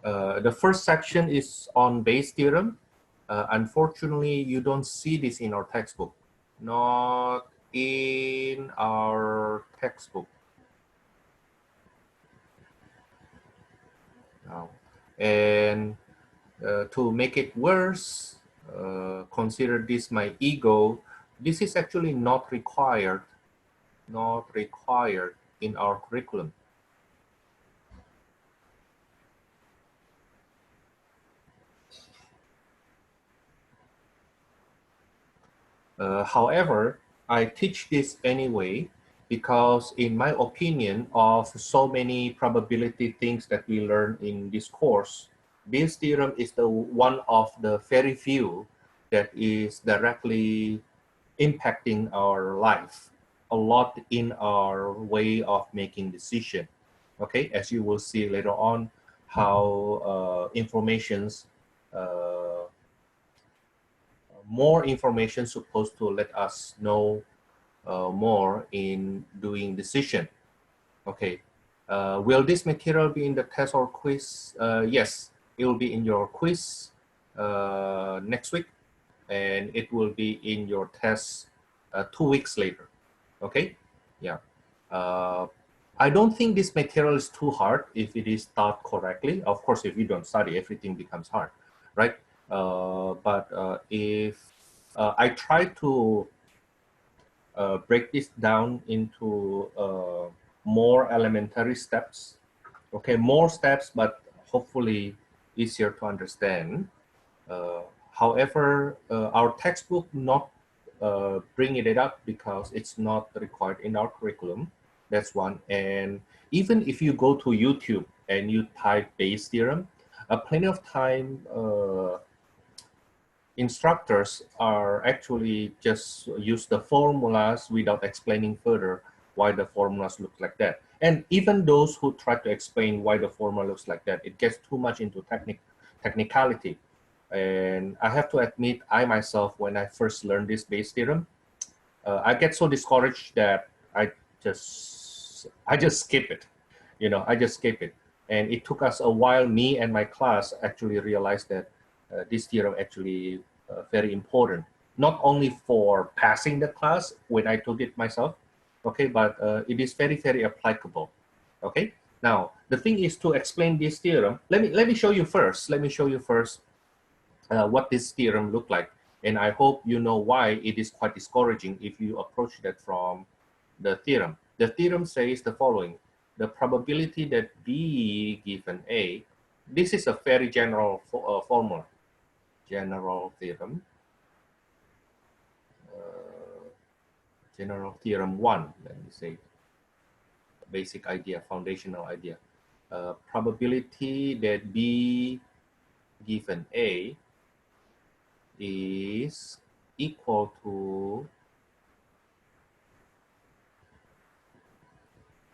The first section is on Bayes' theorem. Unfortunately, you don't see this in our textbook. Not in our textbook. Now, and to make it worse, consider this my ego. This is actually not required in our curriculum. However, I teach this anyway because in my opinion of so many probability things that we learn in this course, Bayes' theorem is the one of the very few that is directly impacting our life a lot in our way of making decision. Okay, as you will see later on, how more information supposed to let us know more in doing decision. Okay, will this material be in the test or quiz? Yes, it will be in your quiz next week, and it will be in your test 2 weeks later. Okay, yeah. I don't think this material is too hard if it is taught correctly. Of course, if you don't study, everything becomes hard, right? If I try to break this down into more elementary steps, okay, more steps, but hopefully easier to understand. However, our textbook not bringing it up because it's not required in our curriculum. That's one. And even if you go to YouTube and you type Bayes' theorem, plenty of time instructors are actually just use the formulas without explaining further why the formulas look like that. And even those who try to explain why the formula looks like that, it gets too much into technicality. And I have to admit, I myself, when I first learned this Bayes' theorem, I get so discouraged that I just skip it. You know, I just skip it. And it took us a while, me and my class actually realized that this theorem actually very important, not only for passing the class when I took it myself, okay, but it is very, very applicable, okay? Now, the thing is to explain this theorem, let me show you first. Let me show you first what this theorem look like. And I hope you know why it is quite discouraging if you approach that from the theorem. The theorem says the following: the probability that B given A, this is a very general formula, general theorem, general theorem 1, let me say, basic idea, foundational idea. Probability that B given A is equal to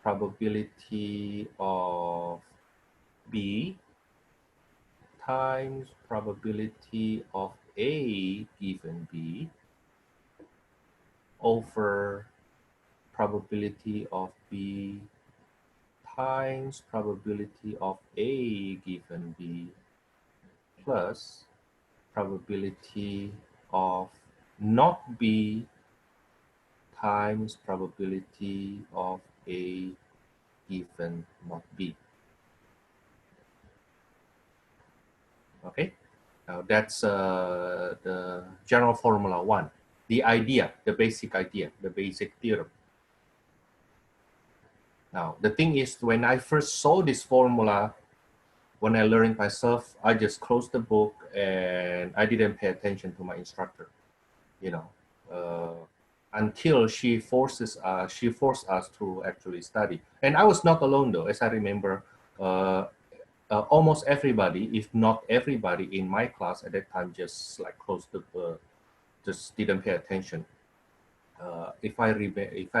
probability of B times probability of A given B over probability of B times probability of A given B plus probability of not B times probability of A given not B. Okay, now that's the general formula 1. The idea, the basic idea, the basic theorem. Now, the thing is, when I first saw this formula, when I learned myself, I just closed the book and I didn't pay attention to my instructor, you know, until she forced us to actually study. And I was not alone though, as I remember, almost everybody, if not everybody in my class at that time, just like closed the book, just didn't pay attention. If I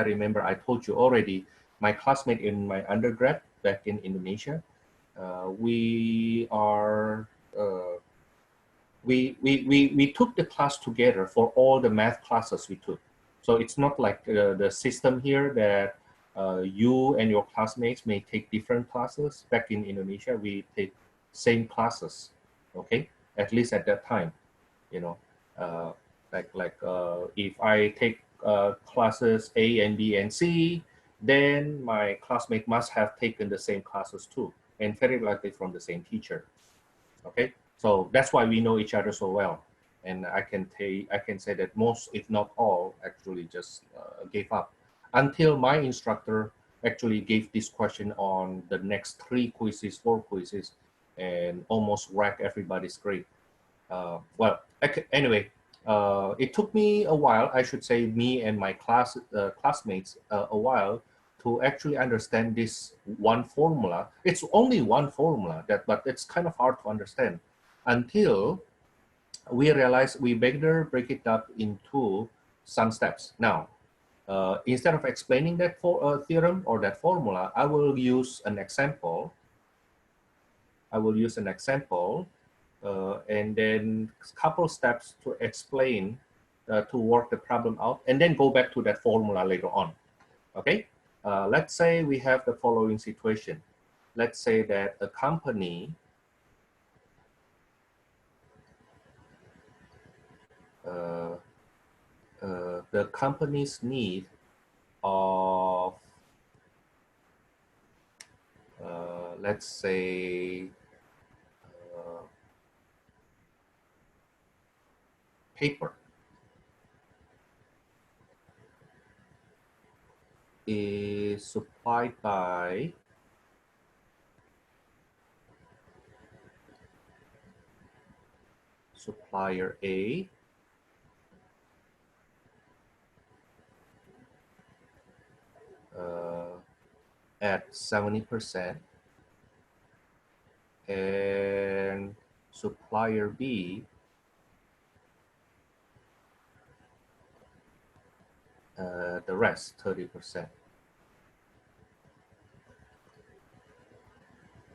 remember, I told you already, my classmate in my undergrad back in Indonesia, we took the class together for all the math classes we took. So it's not like the system here that you and your classmates may take different classes. Back in Indonesia, we take same classes, okay? At least at that time, you know, uh, if I take classes A and B and C, then my classmate must have taken the same classes too, and very likely from the same teacher. Okay, so that's why we know each other so well, and I can say that most, if not all, actually just gave up until my instructor actually gave this question on the next 4 quizzes, and almost wrecked everybody's grade. Well, anyway, it took me a while, I should say, me and my classmates, a while to actually understand this one formula. It's only one formula, but it's kind of hard to understand until we realize we better break it up into some steps. Now, instead of explaining that theorem or that formula, I will use an example. And then a couple steps to explain, to work the problem out, and then go back to that formula later on. Okay, let's say we have the following situation. Let's say that a company the company's need of let's say paper is supplied by supplier A at 70%, and supplier B the rest, 30%.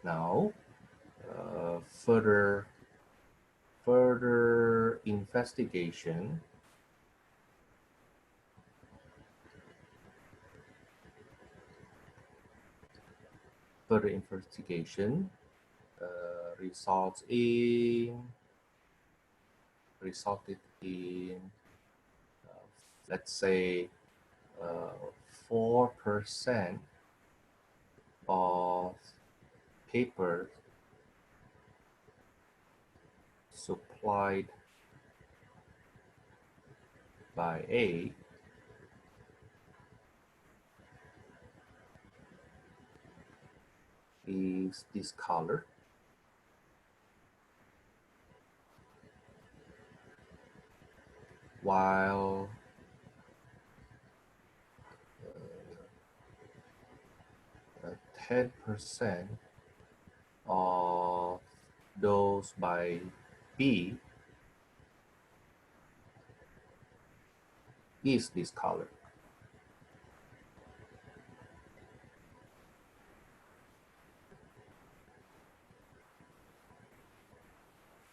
Now, further investigation resulted in let's say 4% of paper supplied by A is this color, while 10% of those by B is this color.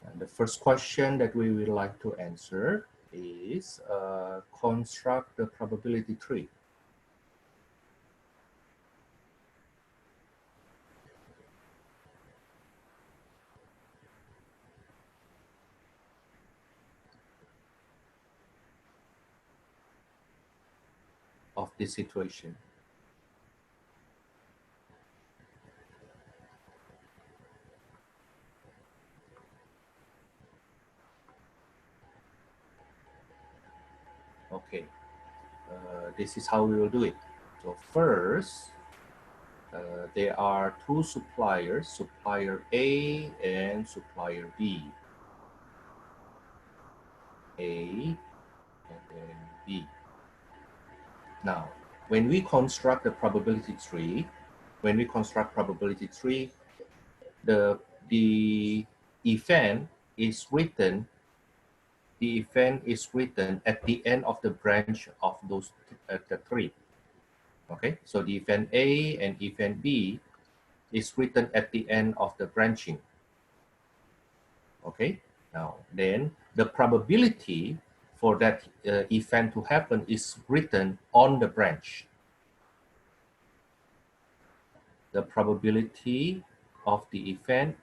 And the first question that we would like to answer is construct the probability tree. Of this situation. Okay, this is how we will do it. So first, there are two suppliers, supplier A and supplier B. A and then B. Now, when we construct the probability tree, the event is written at the end of the branch of those the tree. Okay, so the event A and event B is written at the end of the branching. Okay, now then the probability for that event to happen is written on the branch. The probability of the event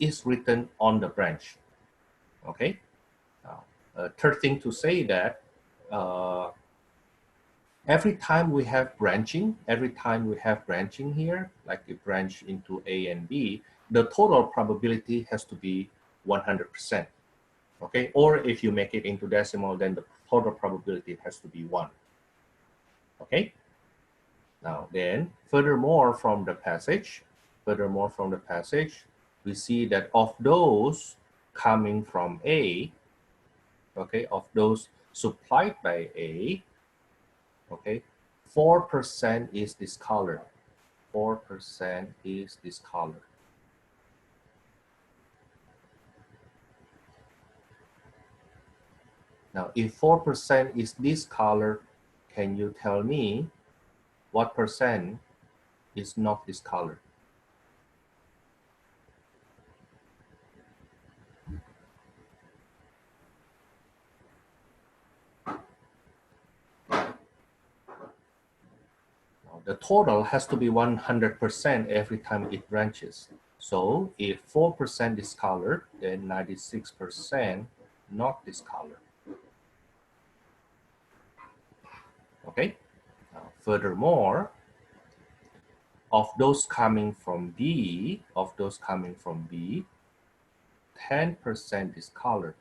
is written on the branch. Okay. Now, third thing to say that every time we have branching, here, like a branch into A and B, the total probability has to be 100%. Okay, or if you make it into decimal, then the total probability has to be 1. Okay. Now then, furthermore from the passage, we see that of those coming from A, okay, of those supplied by A, okay, 4% is discolored. 4% is discolored. Now, if 4% is discolored, can you tell me what percent is not discolored? The total has to be 100% every time it branches. So if 4% discolored, then 96% not discolored. Okay. Now, furthermore, of those coming from B, 10% discolored.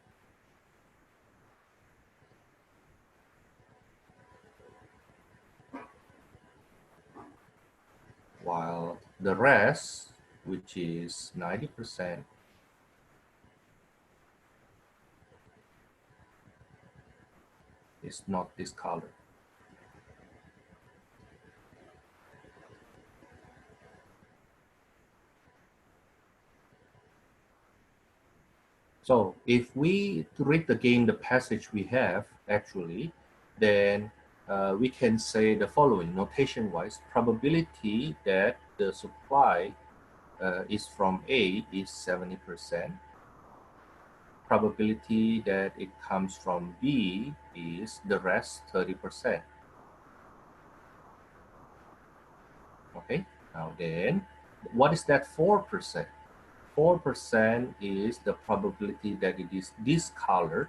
While the rest, which is 90%, is not discolored. So if we read again the passage we have, actually, then we can say the following, notation-wise: probability that the supply is from A is 70%. Probability that it comes from B is the rest, 30%. Okay, now then, what is that 4%? 4% is the probability that it is discolored,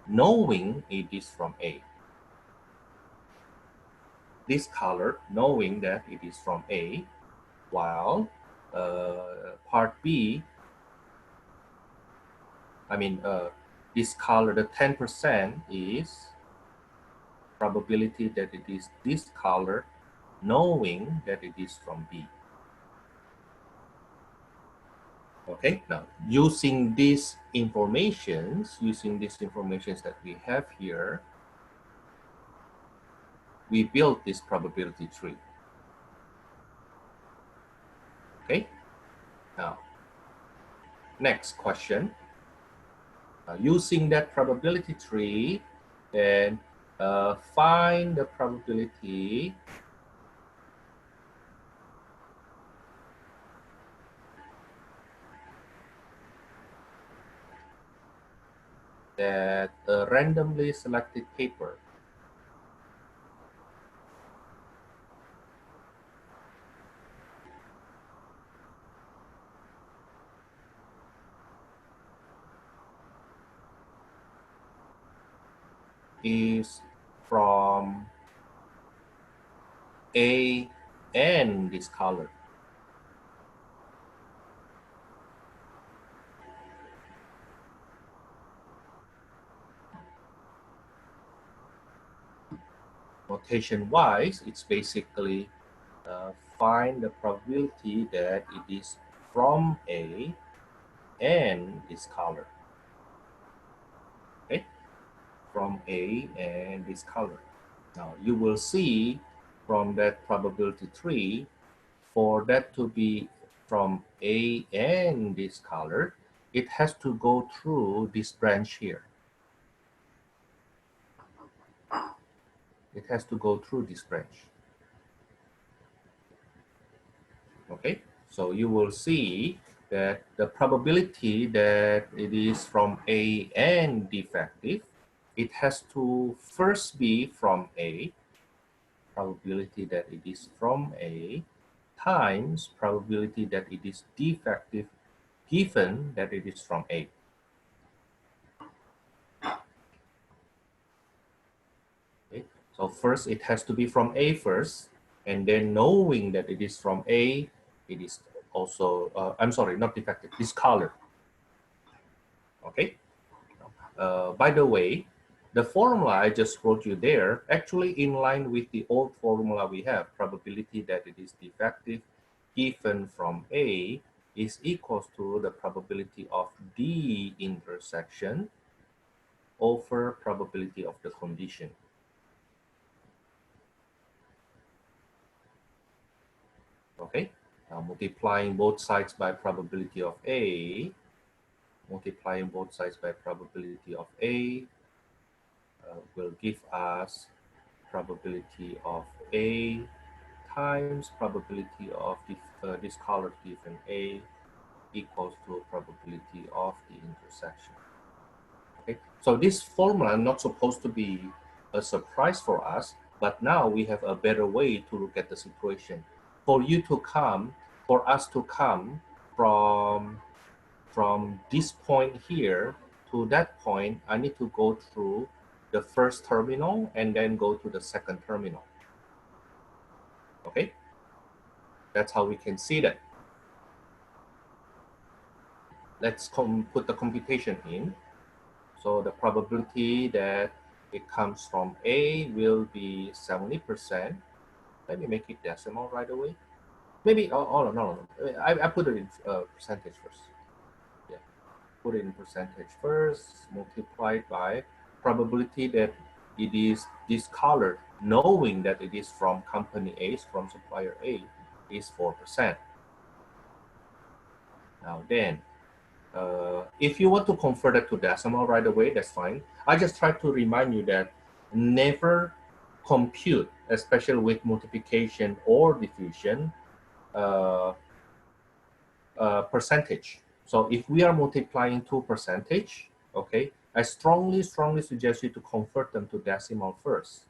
knowing it is from A. Discolored, knowing that it is from A, while part B, discolored, the 10% is probability that it is discolored, knowing that it is from B. Okay, now using these informations that we have here, we built this probability tree. Okay, now next question. Using that probability tree, then find the probability that a randomly selected paper is from A and discolored. Notation-wise, it's basically find the probability that it is from A and discolored. Okay, from A and discolored. Now you will see from that probability tree, for that to be from A and discolored, it has to go through this branch here. It has to go through this branch. Okay, so you will see that the probability that it is from A and defective, it has to first be from A, probability that it is from A, times probability that it is defective given that it is from A. Okay. So first it has to be from A first, and then knowing that it is from A, it is also, I'm sorry, not defective, discolored. Okay. By the way, the formula I just wrote you there actually in line with the old formula we have. Probability that it is defective given from A is equals to the probability of D intersection over probability of the condition. Okay, now multiplying both sides by probability of A, multiplying both sides by probability of A will give us probability of A times probability of this colored given A equals to probability of the intersection. Okay, so this formula is not supposed to be a surprise for us, but now we have a better way to look at the situation. For us to come from this point here to that point, I need to go through the first terminal and then go to the second terminal. Okay, that's how we can see that. Let's put the computation in. So the probability that it comes from A will be 70%. Let me make it decimal right away. Maybe, oh no. I put it in percentage first. Yeah, put it in percentage first, multiplied by probability that it is discolored, knowing that it is from company A, from supplier A, is 4%. Now then, if you want to convert it to decimal right away, that's fine. I just try to remind you that never compute, especially with multiplication or diffusion, percentage. So if we are multiplying two percentage, okay, I strongly suggest you to convert them to decimal first.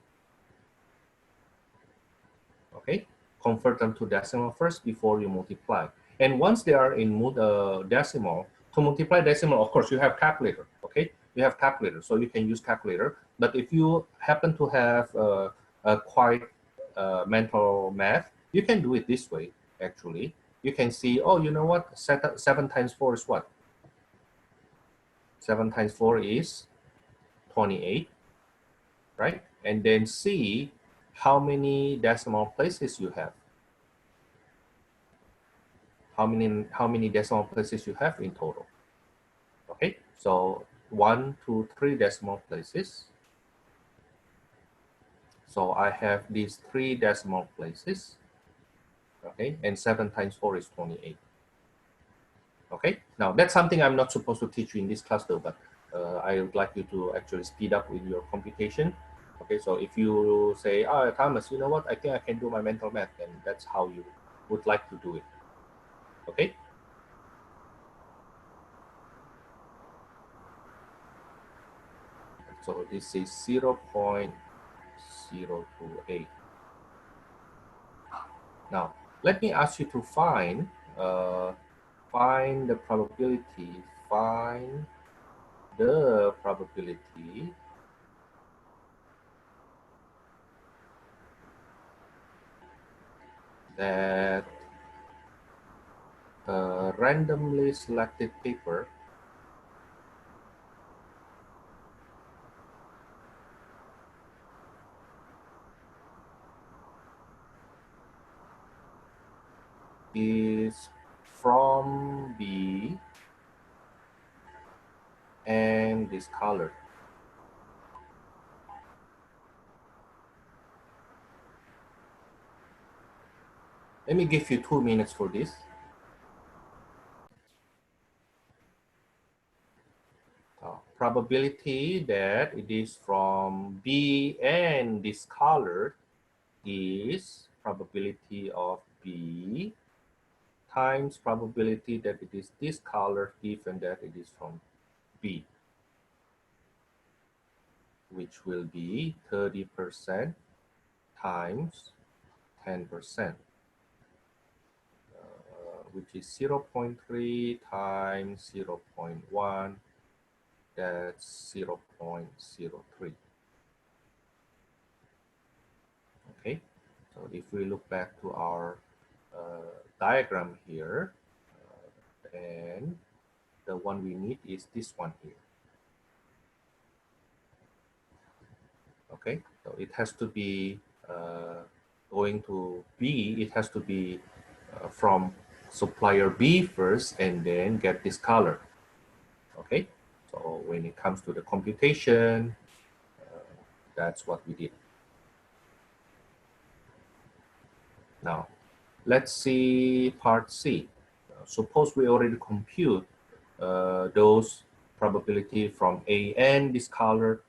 Okay, convert them to decimal first before you multiply. And once they are in decimal, to multiply decimal, of course, you have calculator, okay? You have calculator, so you can use calculator. But if you happen to have a quite mental math, you can do it this way, actually. You can see, oh, you know what? 7 times 4 is what? 7 times 4 is 28, right? And then see how many decimal places you have. How many decimal places you have in total. Okay, so 1, 2, 3 decimal places. So I have these 3 decimal places. Okay, and 7 times 4 is 28. Okay, now that's something I'm not supposed to teach you in this class though, but I would like you to actually speed up with your computation. Okay, so if you say, oh, Thomas, you know what, I think I can do my mental math, then that's how you would like to do it. Okay. So this is 0.028. Now, let me ask you to find the probability, that a randomly selected paper is from B and discolored. Let me give you 2 minutes for this. Probability that it is from B and discolored is probability of B times probability that it is discolored given that it is from B, which will be 30% times 10%, which is 0.3 times 0.1, that's 0.03. Okay, so if we look back to our diagram here, and the one we need is this one here. Okay, so it has to be going to B, it has to be from supplier B first and then get this color. Okay, so when it comes to the computation, that's what we did. Now, let's see part C. Suppose we already compute those probability from A and this color,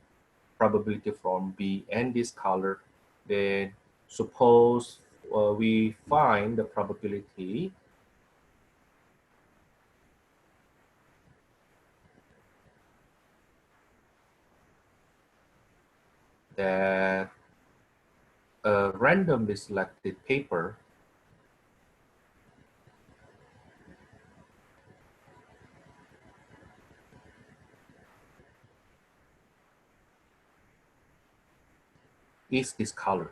probability from B and this color. Then suppose we find the probability that a randomly selected paper is this color.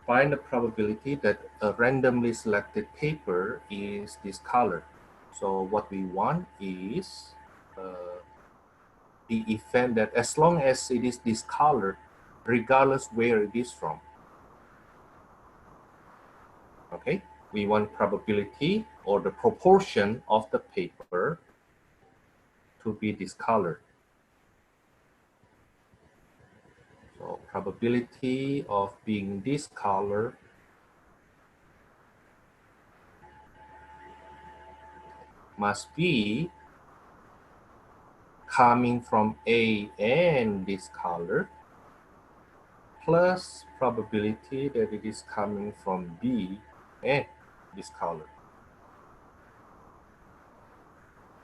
Find the probability that a randomly selected paper is this color. So what we want is the event that as long as it is this color, regardless where it is from. Okay, we want probability or the proportion of the paper to be discolored. So probability of being discolored must be coming from A and discolored plus probability that it is coming from B and discolored.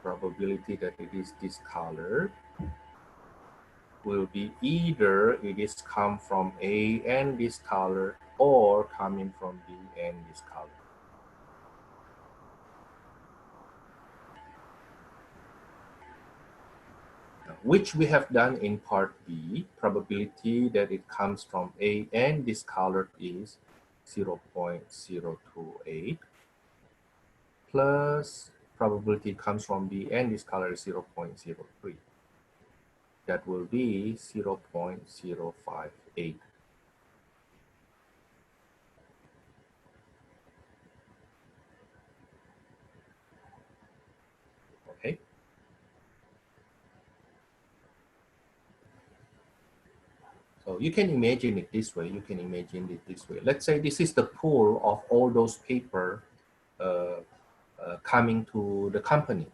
Probability that it is discolored will be either it is come from A and discolored or coming from B and discolored. Which we have done in part B. Probability that it comes from A and discolored is 0.028 plus probability comes from B and discolored is 0.03. That will be 0.058. Okay. So you can imagine it this way. You can imagine it this way. Let's say this is the pool of all those paper coming to the company.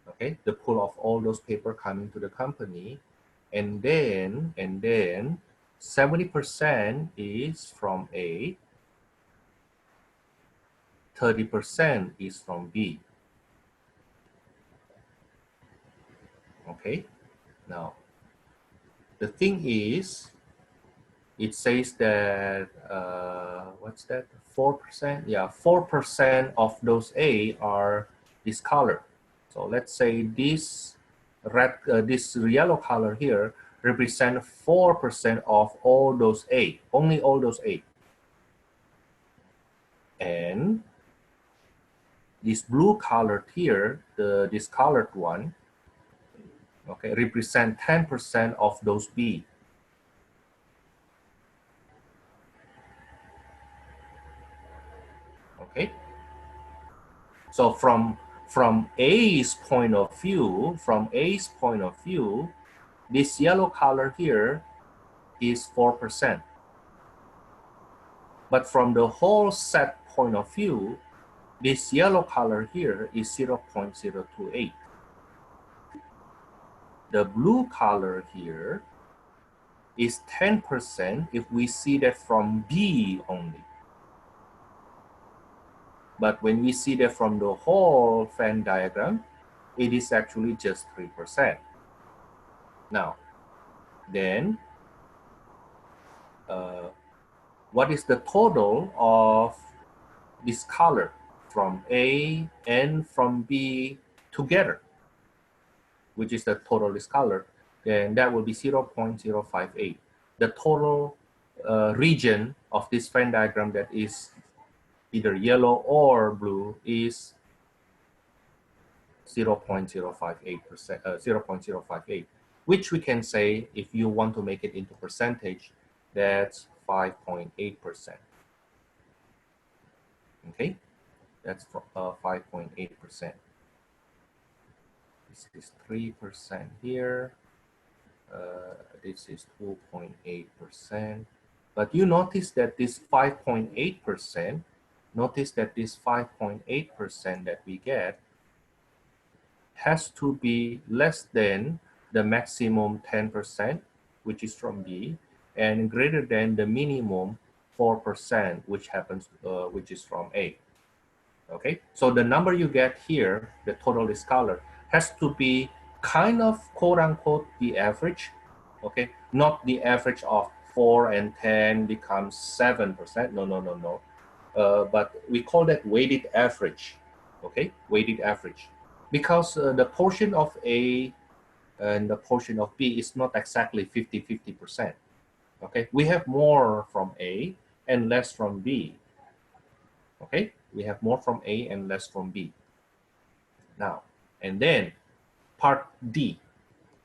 Okay, the pool of all those paper coming to the company, and then 70% is from A, 30% is from B. Okay, now the thing is, it says that what's that? 4%. Yeah, 4% of those A are discolored. So let's say this red, this yellow color here represent 4% of all those A, only all those A. And this blue colored here, the discolored one, okay, represent 10% of those B. Okay. So from A's point of view, this yellow color here is 4%. But from the whole set point of view, this yellow color here is 0.028. The blue color here is 10% if we see that from B only. But when we see that from the whole Venn diagram, it is actually just 3%. Now, then what is the total of this color from A and from B together, which is the total discolor? Then that will be 0.058. The total region of this Venn diagram that is either yellow or blue is 0.058%, 0.058, which we can say, if you want to make it into percentage, that's 5.8%. Okay, that's 5.8%. This is 3% here. This is 2.8%. But you notice that this 5.8%, notice that this 5.8% that we get has to be less than the maximum 10%, which is from B, and greater than the minimum 4%, which happens, which is from A. Okay, so the number you get here, the total discolor, has to be kind of quote unquote the average. Okay, not the average of 4 and 10 becomes 7%. No. But we call that weighted average. Okay, weighted average, because the portion of A and the portion of B is not exactly 50-50%. Okay, we have more from A and less from B. Okay, we have more from A and less from B. Now, and then part D.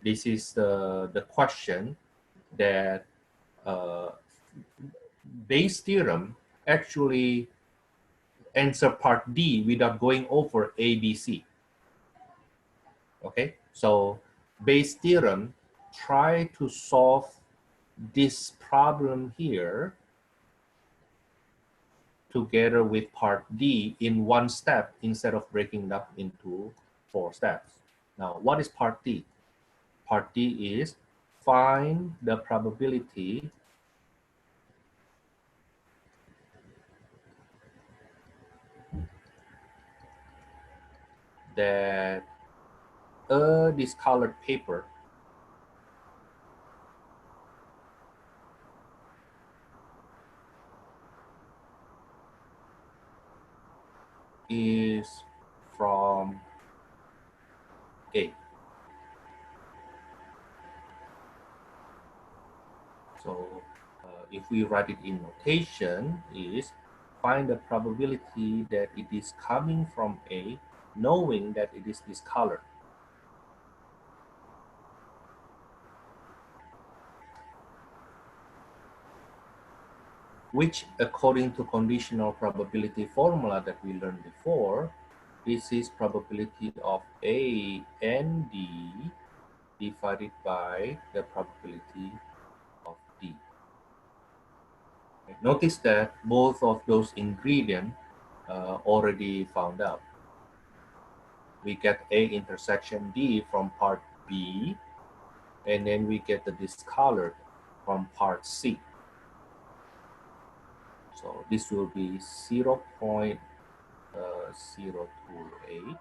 This is the question that Bayes' theorem actually answer part D without going over A, B, C. Okay, so Bayes' theorem try to solve this problem here together with part D in one step instead of breaking it up into 4 steps. Now, what is part D? Part D is find the probability that a discolored paper is from A. So if we write it in notation, is find the probability that it is coming from A, knowing that it is discolored. Which, according to conditional probability formula that we learned before, this is probability of A and D divided by the probability of D. Okay. Notice that both of those ingredients already found out. We get A intersection D from part B, and then we get the discolored from part C. So this will be 0.028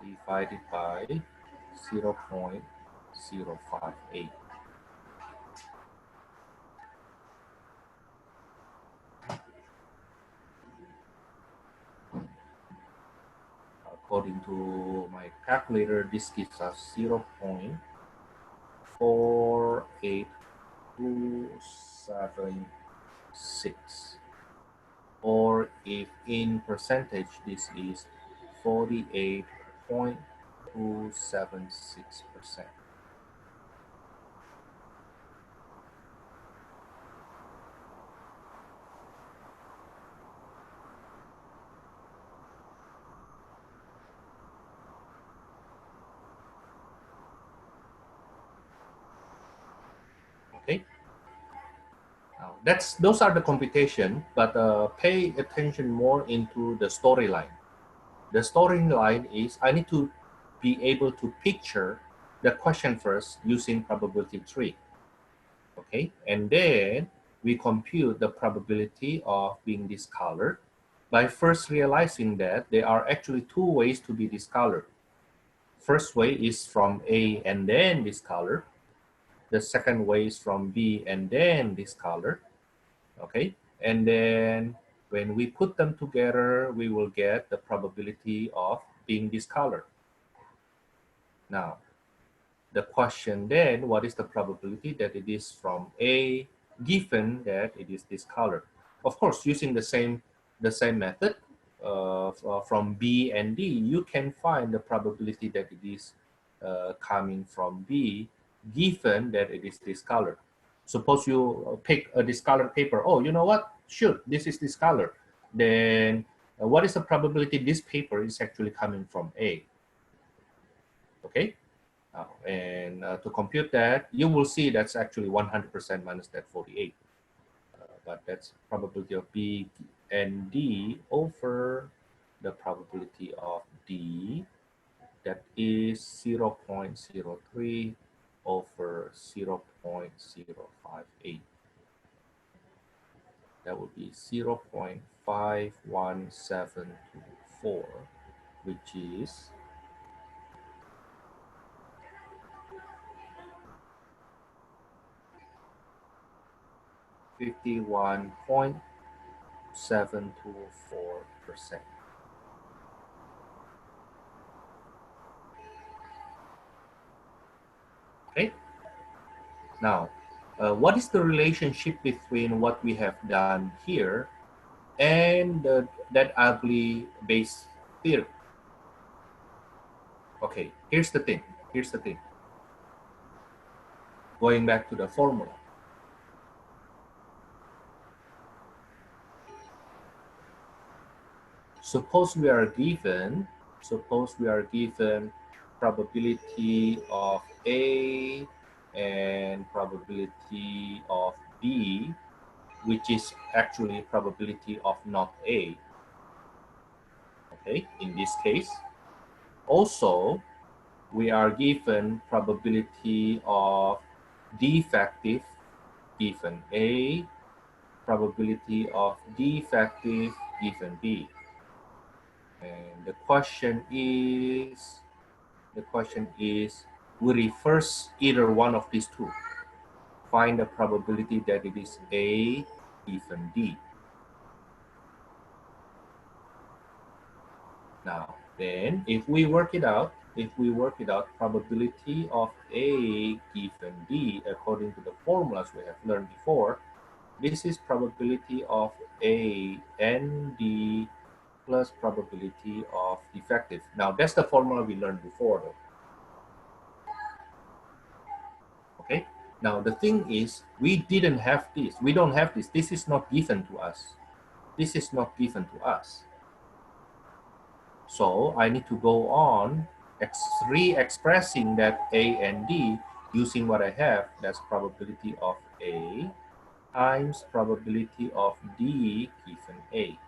divided by 0.058. According to my calculator, this gives us 0.48276. Or if in percentage, this is 48.276%. Okay. Now those are the computation, but pay attention more into the storyline. The storyline is I need to be able to picture the question first using probability tree. Okay, and then we compute the probability of being discolored by first realizing that there are actually 2 ways to be discolored. first way is from A and then this color. The second way is from B and then this color. Okay, and then when we put them together, we will get the probability of being this color. Now, the question then, what is the probability that it is from A, given that it is this color? Of course, using the same method from B and D, you can find the probability that it is coming from B, given that it is this color. Suppose you pick a discolored paper. Oh, you know what? Shoot, this is this color. Then what is the probability this paper is actually coming from A? Okay. And to compute that, you will see that's actually 100% minus that 48. But that's probability of B and D over the probability of D. That is 0.03 over 0.058. That would be 0.51724, which is 51.724%. Okay. Now, what is the relationship between what we have done here and that ugly Bayes theorem? Okay, here's the thing. Here's the thing. Going back to the formula. Suppose we are given probability of A and probability of B, which is actually probability of not A. Okay, in this case. Also, we are given probability of defective given A, probability of defective given B. And the question is, we reverse either one of these two. Find the probability that it is A given D. Now, then if we work it out, probability of A given D according to the formulas we have learned before, this is probability of A and D plus probability of defective. Now, that's the formula we learned before, though. Okay. Now, the thing is, we didn't have this. We don't have this. This is not given to us. This is not given to us. So I need to go on re-expressing that A and D using what I have. That's probability of A times probability of D given A.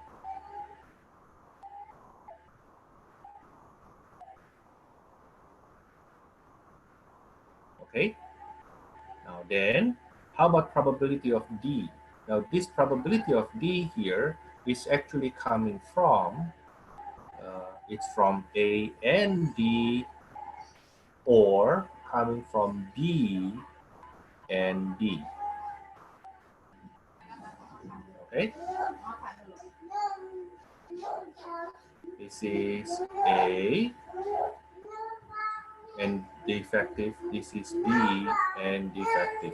Okay. Now then, how about probability of D? Now this probability of D here is actually coming from, it's from A and D, or coming from B and D. Okay. This is A and defective. This is B and defective.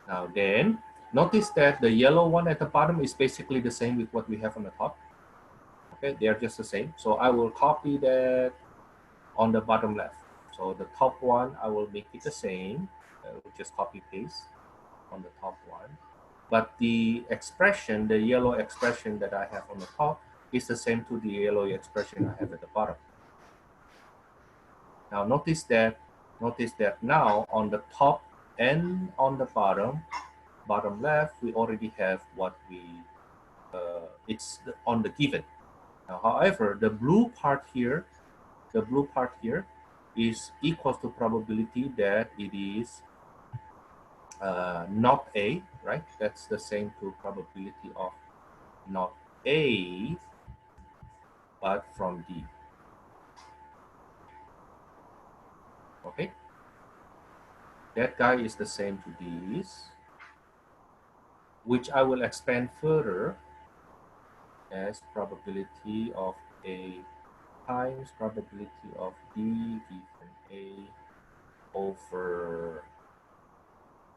Now then, notice that the yellow one at the bottom is basically the same with what we have on the top. Okay, they are just the same. So I will copy that on the bottom left. So the top one, I will make it the same. I will just copy paste on the top one. But the expression, the yellow expression that I have on the top is the same to the yellow expression I have at the bottom. Now notice that now on the top and on the bottom left, we already have what we, it's on the given. Now, however, the blue part here is equals to probability that it is not A, right? That's the same to probability of not A, but from D. Okay, that guy is the same to this, which I will expand further as probability of A times probability of D given A over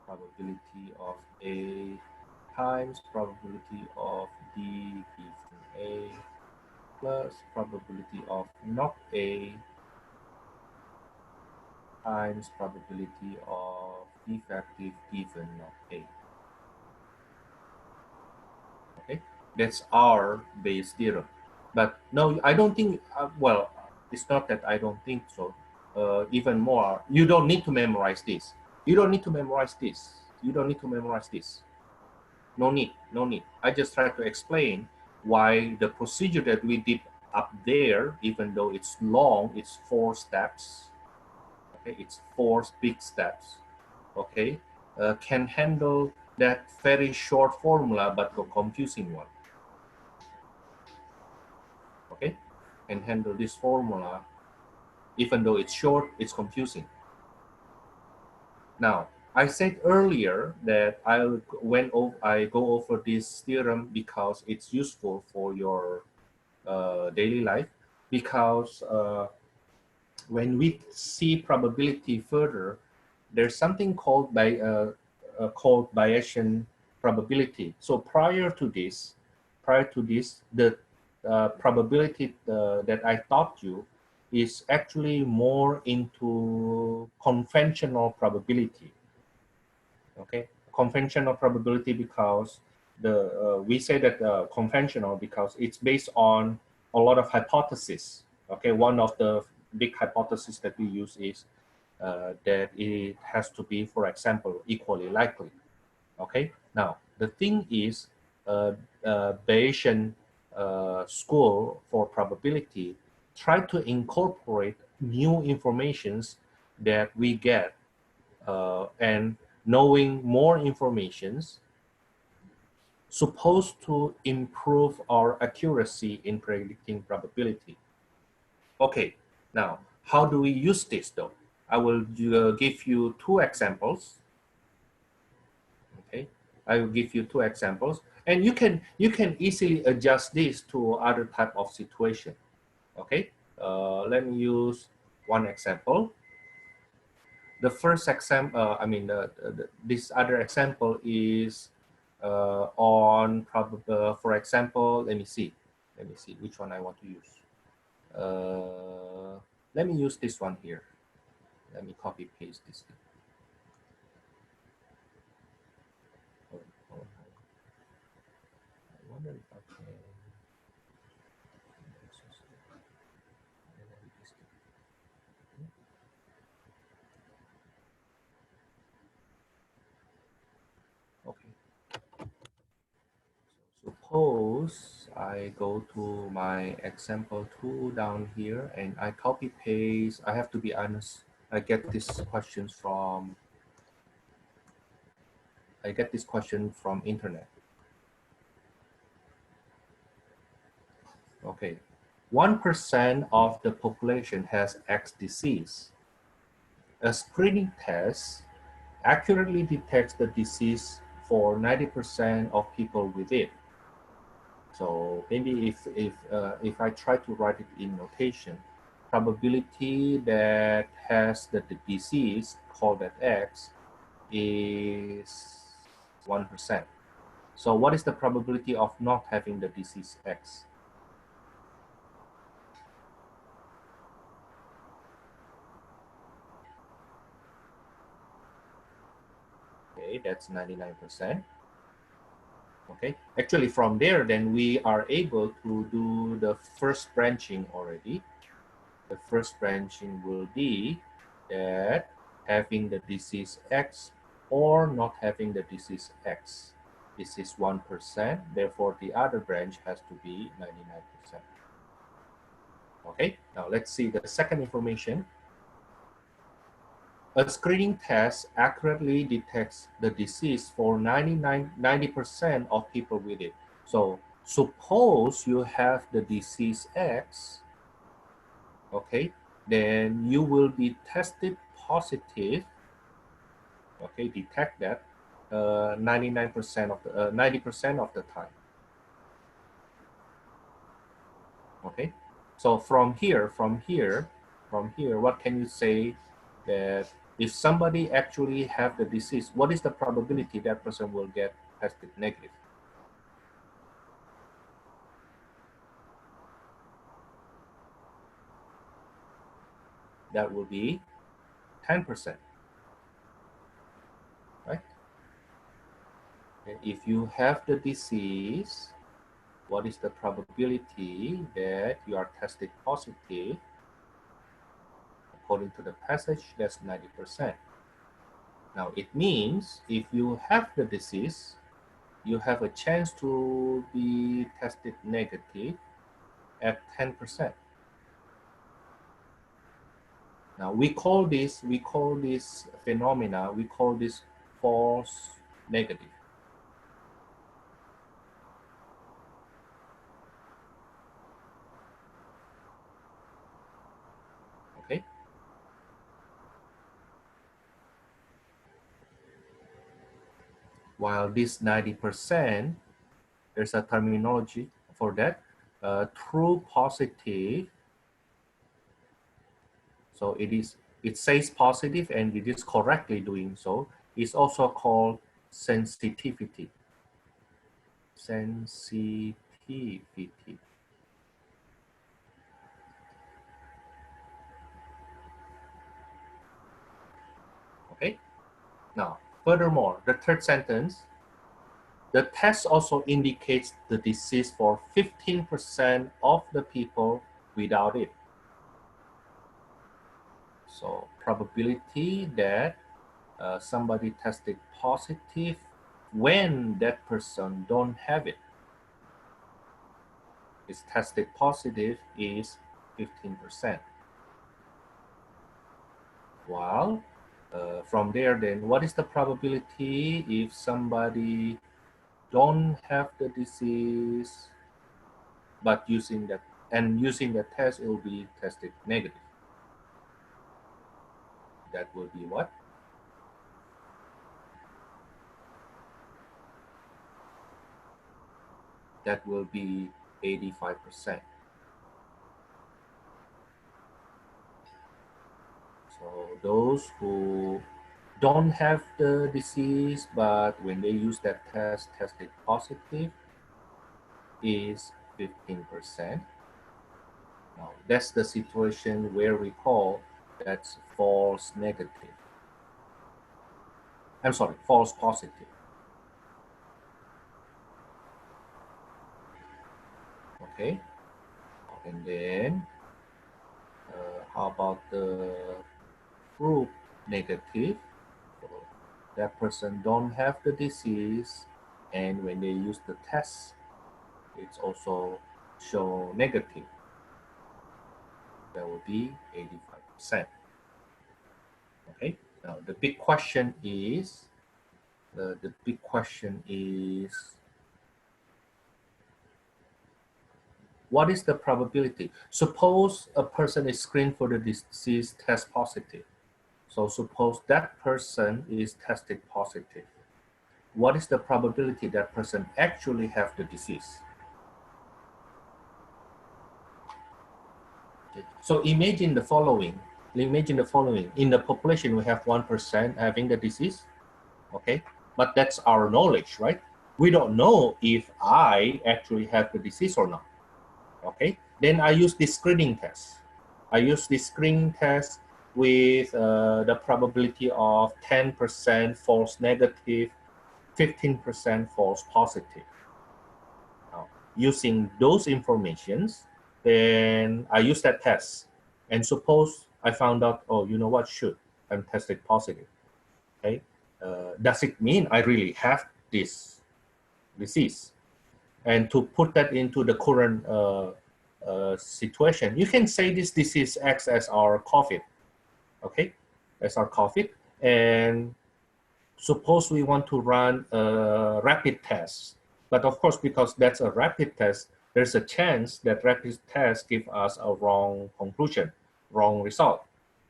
probability of A times probability of D given A plus probability of not A times probability of defective given not A. Okay, that's our Bayes theorem. But no, I don't think, well, it's not that I don't think so. Even more, you don't need to memorize this. You don't need to memorize this. You don't need to memorize this. No need, no need. I just try to explain why the procedure that we did up there, even though it's long, it's 4 steps. Okay, it's 4 big steps. Okay, can handle that very short formula, but a confusing one. Okay, can handle this formula, even though it's short, it's confusing. Now, I said earlier that I go over this theorem because it's useful for your daily life, because when we see probability further, there's something called Bayesian probability. So prior to this, the probability that I taught you is actually more into conventional probability. Okay, conventional probability, because we say that conventional because it's based on a lot of hypotheses. Okay, one of the big hypotheses that we use is that it has to be, for example, equally likely. Okay, now the thing is, Bayesian school for probability try to incorporate new informations that we get, and knowing more informations supposed to improve our accuracy in predicting probability. Okay, now how do we use this though? I will give you 2 examples. Okay, I will give you 2 examples, and you can easily adjust this to other type of situation. Okay, let me use one example. The first example, this other example is for example, let me see which one I want to use. Let me use this one here. Let me copy paste this thing. I wonder if I can. Okay. Suppose I go to my example 2 down here and I copy paste. I have to be honest. I get this question from internet. Okay, 1% of the population has X disease. A screening test accurately detects the disease for 90% of people with it. So maybe if I try to write it in notation, probability that has the disease called that X is 1%. So what is the probability of not having the disease X? Okay, that's 99%. Okay, actually from there, then we are able to do the first branching already. The first branching will be that having the disease X or not having the disease X. This is 1%, therefore the other branch has to be 99%. Okay, now let's see the second information. A screening test accurately detects the disease for 90% of people with it. So suppose you have the disease X, okay, then you will be tested positive, okay, detect that 99% of the 90% of the time. Okay, so from here, what can you say that if somebody actually have the disease, what is the probability that person will get tested negative? That will be 10%, right? And if you have the disease, what is the probability that you are tested positive? According to the passage, that's 90%. Now, it means if you have the disease, you have a chance to be tested negative at 10%. Now, we call this phenomena, we call this false negative. Okay? While this 90%, there's a terminology for that. True positive. So it says positive and it is correctly doing so. It's also called sensitivity. Sensitivity. Okay? Now, furthermore, the third sentence, the test also indicates the disease for 15% of the people without it. So probability that somebody tested positive when that person don't have it is tested positive is 15%. Well, from there then, what is the probability if somebody don't have the disease but using that test, it will be tested negative? That will be what? That will be 85%. So those who don't have the disease, but when they use that test, tested positive, is 15%. Now, that's the situation where we call that's false negative. I'm sorry, false positive. Okay, and then how about the true negative? So that person don't have the disease, and when they use the test, it's also show negative. That will be 85%. Okay. Now the big question is, what is the probability? Suppose a person is screened for the disease, test positive. So suppose that person is tested positive. What is the probability that person actually have the disease? Okay. So imagine the following. In the population, we have 1% having the disease. Okay. But that's our knowledge, right? We don't know if I actually have the disease or not. Okay. Then I use this screening test. With the probability of 10% false negative, 15% false positive. Now, using those informations, then I use that test. And suppose I found out, oh, you know what, shoot, I'm tested positive. Okay, does it mean I really have this disease? And to put that into the current situation, you can say this disease acts as our COVID. Okay, as our COVID. And suppose we want to run a rapid test. But of course, because that's a rapid test, there's a chance that rapid test give us a wrong conclusion, wrong result.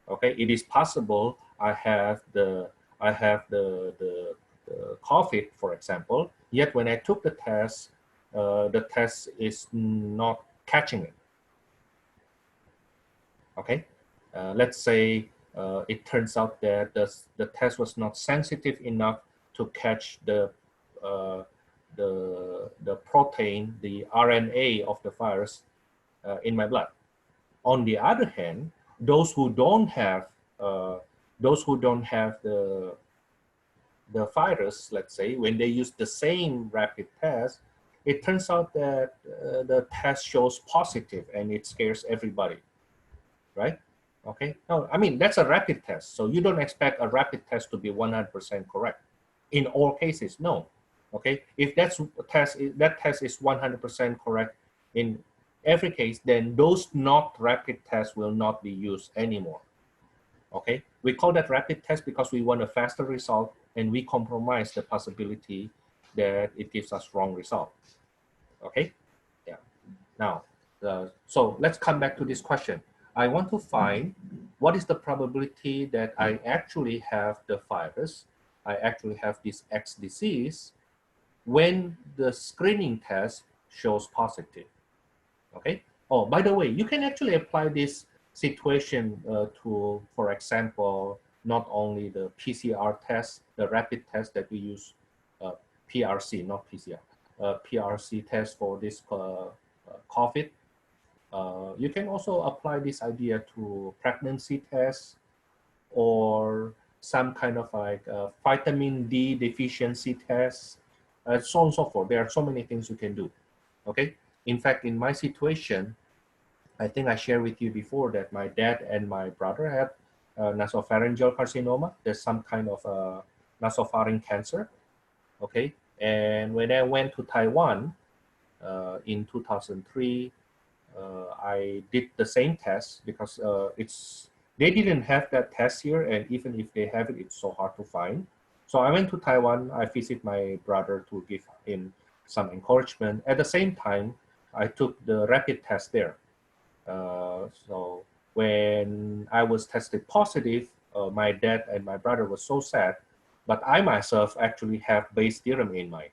Okay, it is possible I have the COVID, for example, yet when I took the test is not catching it. Okay, let's say it turns out that the test was not sensitive enough to catch uh, the protein, the RNA of the virus in my blood. On the other hand, those who don't have the virus, let's say, when they use the same rapid test, it turns out that the test shows positive and it scares everybody, right? Okay, no, I mean, that's a rapid test. So you don't expect a rapid test to be 100% correct in all cases, no. Okay, if that test is 100% correct in every case, then those not rapid tests will not be used anymore. Okay, we call that rapid test because we want a faster result and we compromise the possibility that it gives us wrong result. Okay, yeah. Now, so let's come back to this question. I want to find what is the probability that I actually have the virus, I actually have this X disease when the screening test shows positive. Okay. Oh, by the way, you can actually apply this situation to, for example, not only the PCR test, the rapid test that we use, PRC, not PCR, PRC test for this COVID. You can also apply this idea to pregnancy tests or some kind of like vitamin D deficiency tests, so on and so forth. There are so many things you can do. Okay. In fact, in my situation, I think I shared with you before that my dad and my brother had nasopharyngeal carcinoma. There's some kind of nasopharynx cancer. Okay. And when I went to Taiwan in 2003, I did the same test because they didn't have that test here, and even if they have it, it's so hard to find. So I went to Taiwan. I visited my brother to give him some encouragement. At the same time, I took the rapid test there. So when I was tested positive, my dad and my brother were so sad, but I myself actually have Bayes' theorem in mind.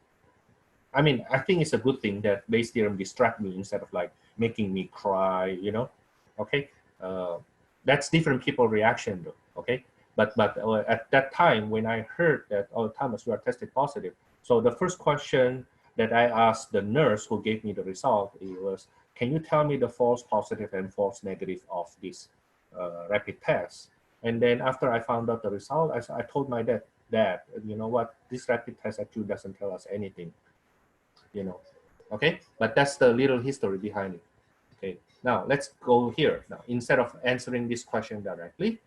I mean, I think it's a good thing that Bayes' theorem distract me instead of like making me cry, you know? Okay, that's different people reaction though, okay? But at that time, when I heard that, oh, Thomas, you are tested positive. So the first question that I asked the nurse who gave me the result, it was, can you tell me the false positive and false negative of this rapid test? And then after I found out the result, I told my dad, you know what, this rapid test actually doesn't tell us anything, you know, okay? But that's the little history behind it. Okay, now let's go here. Now, instead of answering this question directly,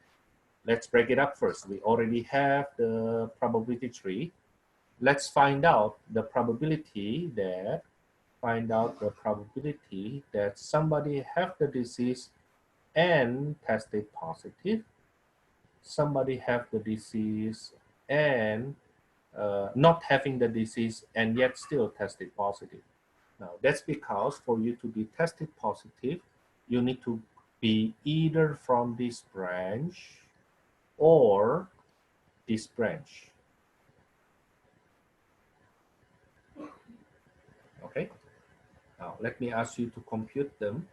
let's break it up first. We already have the probability tree. Let's find out the probability that somebody have the disease and tested positive, somebody have the disease and not having the disease and yet still tested positive. Now, that's because for you to be tested positive, you need to be either from this branch or this branch. Okay. Now, let me ask you to compute them.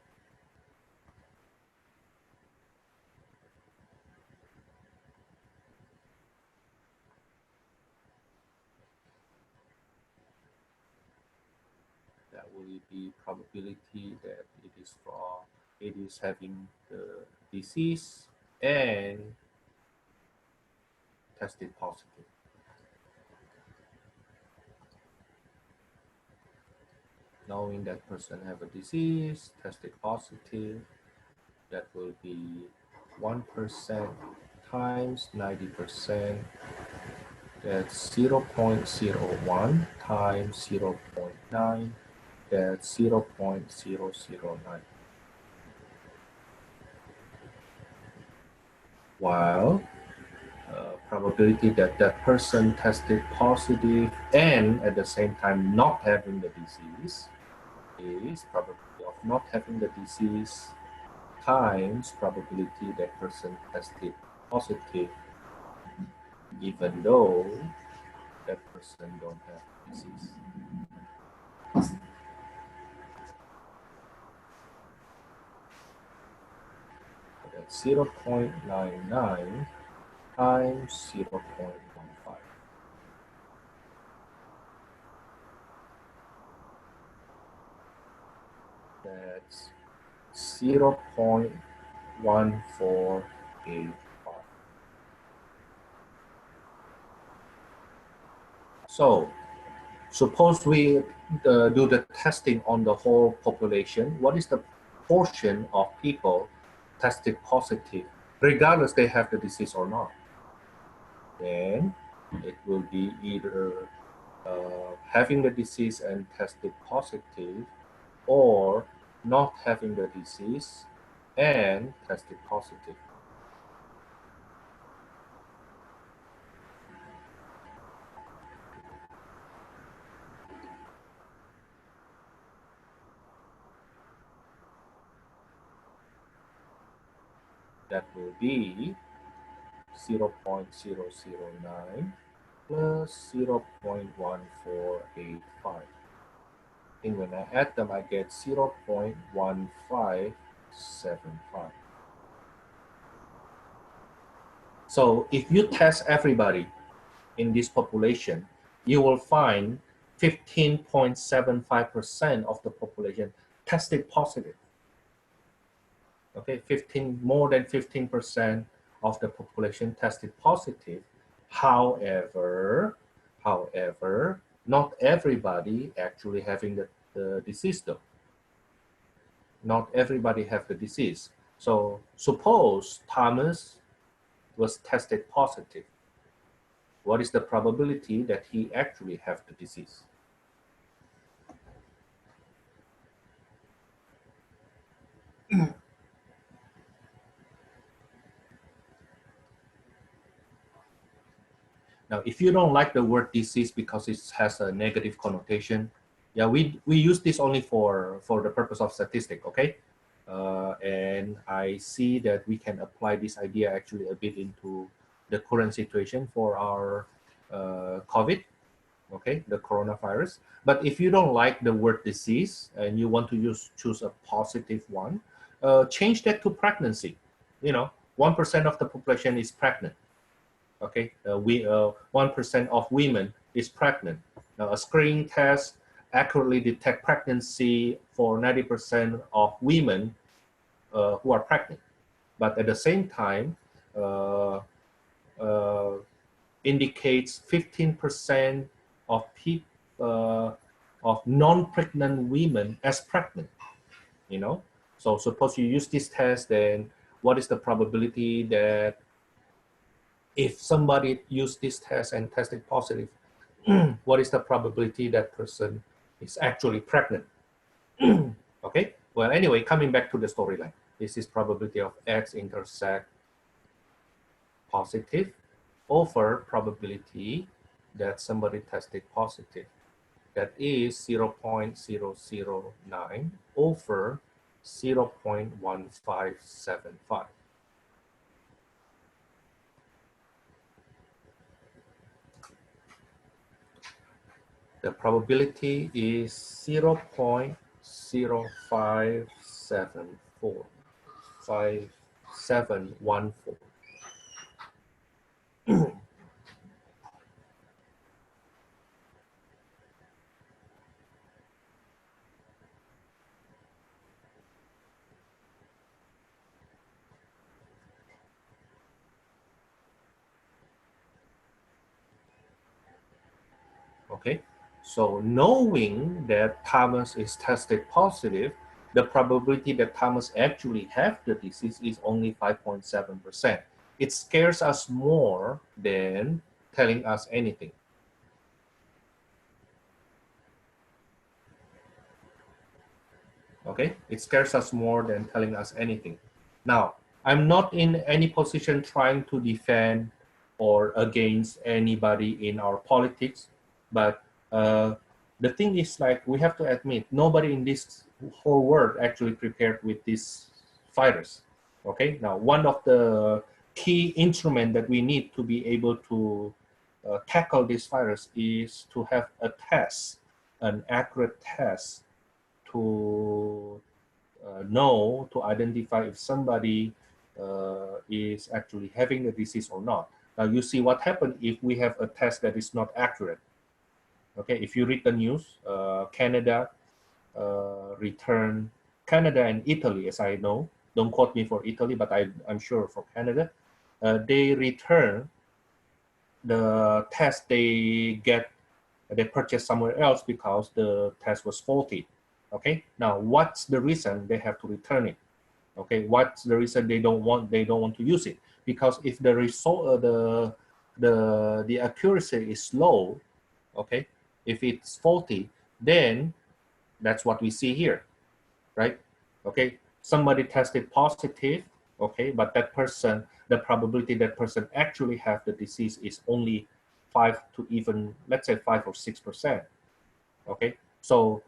That will be probability that it is having the disease and tested positive. Knowing that person have a disease, tested positive, that will be 1% times 90%. That's 0.01 times 0.9. That's 0.009. While probability that that person tested positive and at the same time not having the disease is probability of not having the disease times probability that person tested positive even though that person don't have disease. So that's 0.99 times 0.15. That's 0.1485. So suppose we do the testing on the whole population. What is the portion of people tested positive, regardless they have the disease or not? Then it will be either having the disease and tested positive, or not having the disease and tested positive. That will be 0.009 plus 0.1485. And when I add them, I get 0.1575. So if you test everybody in this population, you will find 15.75% of the population tested positive. Okay, more than 15% of the population tested positive. However, not everybody actually having the disease though. Not everybody have the disease. So suppose Thomas was tested positive. What is the probability that he actually have the disease? Now, if you don't like the word disease because it has a negative connotation, yeah, we use this only for the purpose of statistic, okay? And I see that we can apply this idea actually a bit into the current situation for our COVID, okay, the coronavirus. But if you don't like the word disease and you want to choose a positive one, change that to pregnancy. You know, 1% of the population is pregnant. Okay, 1% of women is pregnant. Now, a screening test accurately detect pregnancy for 90% of women who are pregnant, but at the same time indicates 15% of of non-pregnant women as pregnant. You know, so suppose you use this test, then what is the probability that if somebody used this test and tested positive, what is the probability that person is actually pregnant? Okay, well, anyway, coming back to the storyline, this is probability of X intersect positive over probability that somebody tested positive. That is 0.009 over 0.1575. The probability is 0.0574. Okay, so knowing that Thomas is tested positive, the probability that Thomas actually have the disease is only 5.7%. It scares us more than telling us anything. Okay, it scares us more than telling us anything. Now, I'm not in any position trying to defend or against anybody in our politics. But the thing is, like, we have to admit, nobody in this whole world actually prepared with this virus. Okay, now one of the key instruments that we need to be able to tackle this virus is to have a test, an accurate test to know, to identify if somebody is actually having the disease or not. Now you see what happened if we have a test that is not accurate. Okay, if you read the news, Canada returned, Canada and Italy, as I know, don't quote me for Italy, but I'm sure for Canada, they return the test they purchased somewhere else because the test was faulty. Okay, now what's the reason they have to return it? Okay, what's the reason they don't want to use it? Because if the result, the accuracy is low, okay, if it's faulty, then that's what we see here, right? Okay, somebody tested positive, okay, but that person, the probability that person actually have the disease is only 5 to even, let's say 5 or 6%. Okay, so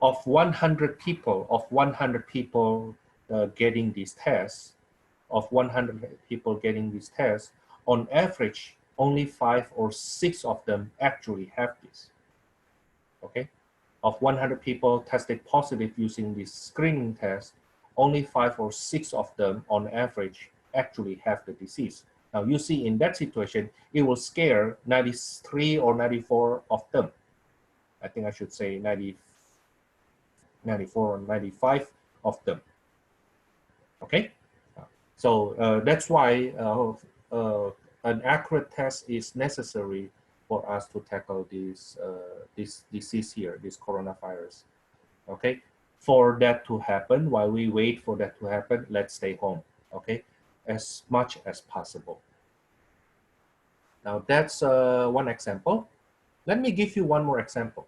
of 100 people, getting these tests, of 100 people getting these tests, on average, only 5 or 6 of them actually have this. Okay, of 100 people tested positive using this screening test, only 5 or 6 of them on average actually have the disease. Now you see in that situation, it will scare 93 or 94 of them. I think I should say 94 or 95 of them. Okay, so that's why an accurate test is necessary for us to tackle this disease here, this coronavirus. Okay, for that to happen, while we wait for that to happen, let's stay home. Okay, as much as possible. Now that's one example. Let me give you one more example.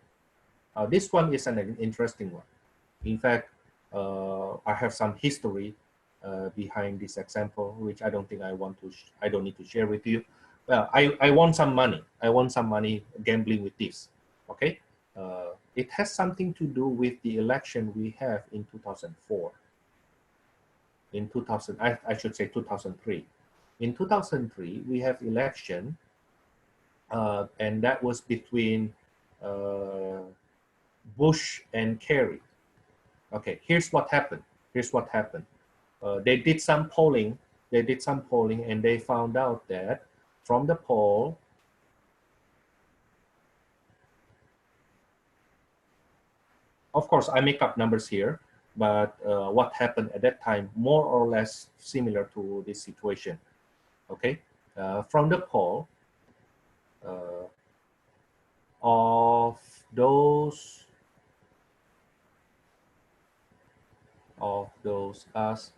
This one is an interesting one. In fact, I have some history behind this example, which I don't think I don't need to share with you. Well, I won some money. I won some money gambling with this. Okay, it has something to do with the election we have in 2004. In 2000, I should say 2003. In 2003, we have election, and that was between Bush and Kerry. Okay, here's what happened. Here's what happened. They did some polling. And they found out that from the poll, of course, I make up numbers here, but what happened at that time, more or less similar to this situation. Okay, from the poll, of us,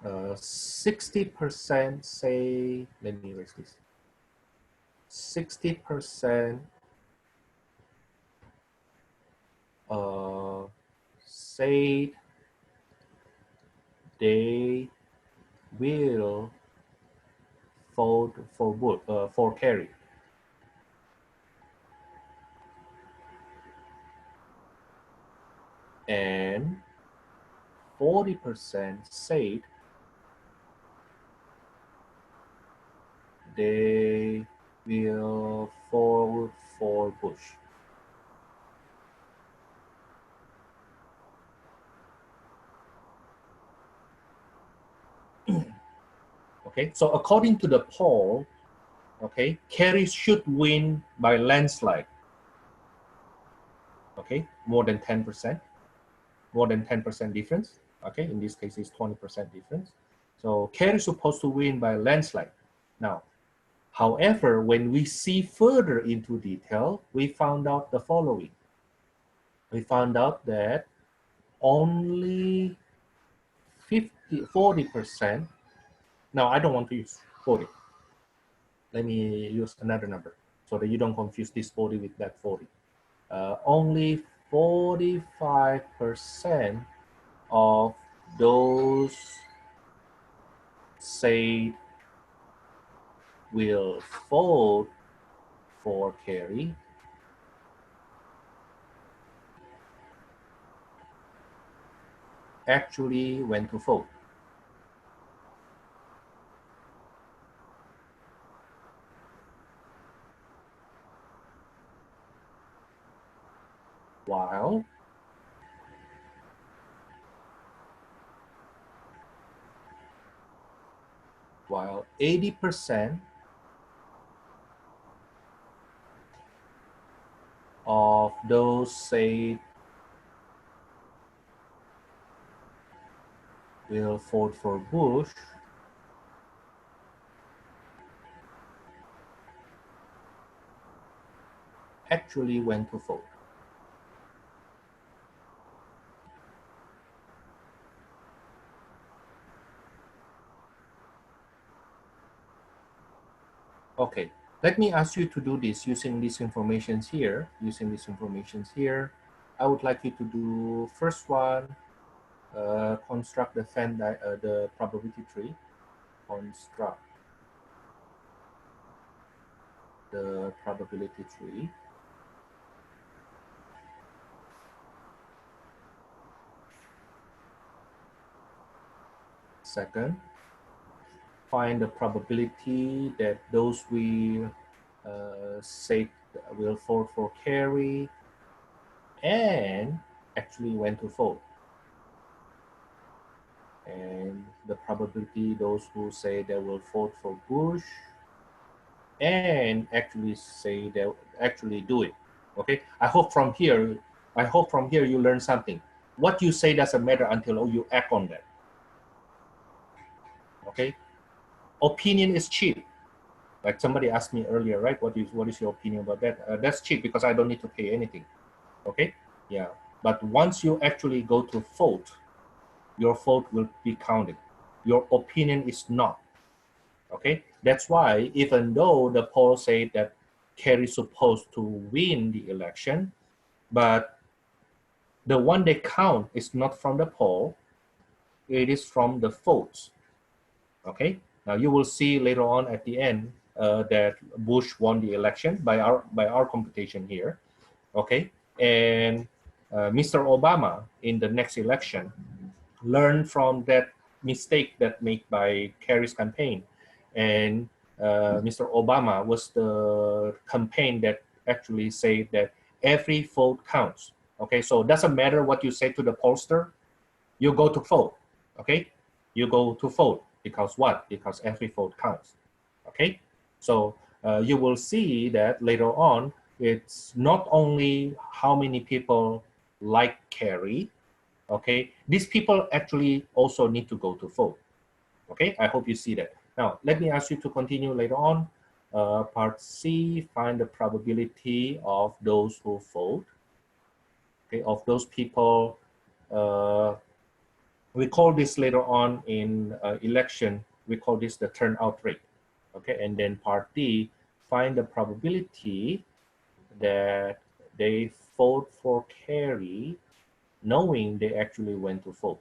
60% say, let me erase this, 60% say they will vote for Kerry. And 40% said they will vote for Bush. Okay, so according to the poll, okay, Kerry should win by landslide. Okay, more than 10%, more than 10% difference. Okay, in this case, it's 20% difference. So Kerry is supposed to win by landslide. Now, however, when we see further into detail, we found out the following. We found out that only 40%. Now, I don't want to use 40. Let me use another number so that you don't confuse this 40 with that 40. Only 45% of those say will vote for carry actually went to vote. While 80% of those say will vote for Bush actually went to vote. Okay, let me ask you to do this using these informations here. I would like you to do first one, construct the probability tree. Construct the probability tree. Second, find the probability that those we say will vote for carry and actually went to vote. And the probability those who say they will vote for Bush and actually say they actually do it. Okay, I hope from here you learn something. What you say doesn't matter until you act on that. Okay, opinion is cheap. Like somebody asked me earlier, right? What is your opinion about that? That's cheap because I don't need to pay anything. Okay, yeah. But once you actually go to vote, your vote will be counted. Your opinion is not. Okay, that's why even though the poll said that Kerry is supposed to win the election, but the one they count is not from the poll, it is from the votes. Okay, now you will see later on at the end that Bush won the election by our computation here. Okay, and Mr. Obama in the next election learned from that mistake that made by Kerry's campaign, and Mr. Obama was the campaign that actually said that every vote counts. Okay, so it doesn't matter what you say to the pollster, you go to vote. Okay, you go to vote because what? Because every vote counts. Okay, so you will see that later on, it's not only how many people like Kerry. Okay, these people actually also need to go to vote. Okay, I hope you see that. Now, let me ask you to continue later on. Part C, find the probability of those who vote. Okay, of those people, we call this later on in election, we call this the turnout rate. Okay, and then part D, find the probability that they vote for carry knowing they actually went to vote.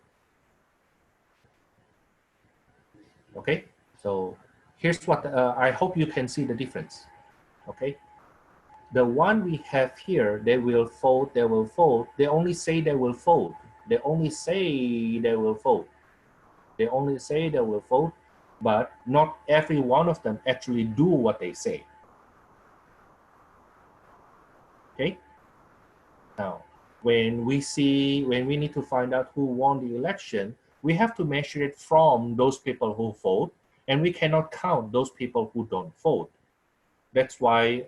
Okay, so here's what I hope you can see the difference. Okay, the one we have here, they will vote, they will vote. They only say they will vote. They only say they will vote. They only say they will vote, but not every one of them actually do what they say. Okay. Now, when we need to find out who won the election, we have to measure it from those people who vote, and we cannot count those people who don't vote. That's why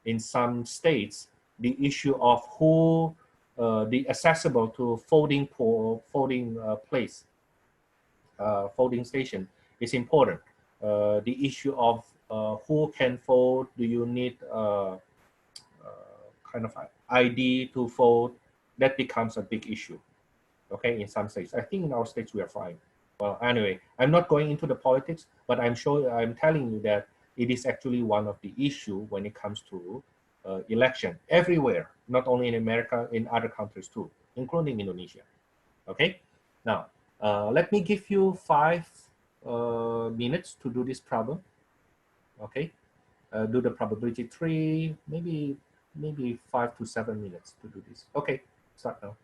in some states, the issue of who the accessible to voting place, voting station is important. The issue of who can vote, do you need kind of ID to vote, that becomes a big issue. Okay, in some states. I think in our states we are fine. Well, anyway, I'm not going into the politics, but I'm telling you that it is actually one of the issue when it comes to election everywhere, not only in America, in other countries too, including Indonesia. Okay, now let me give you 5 minutes to do this problem. Okay, do the probability tree, maybe 5 to 7 minutes to do this. Okay, start now.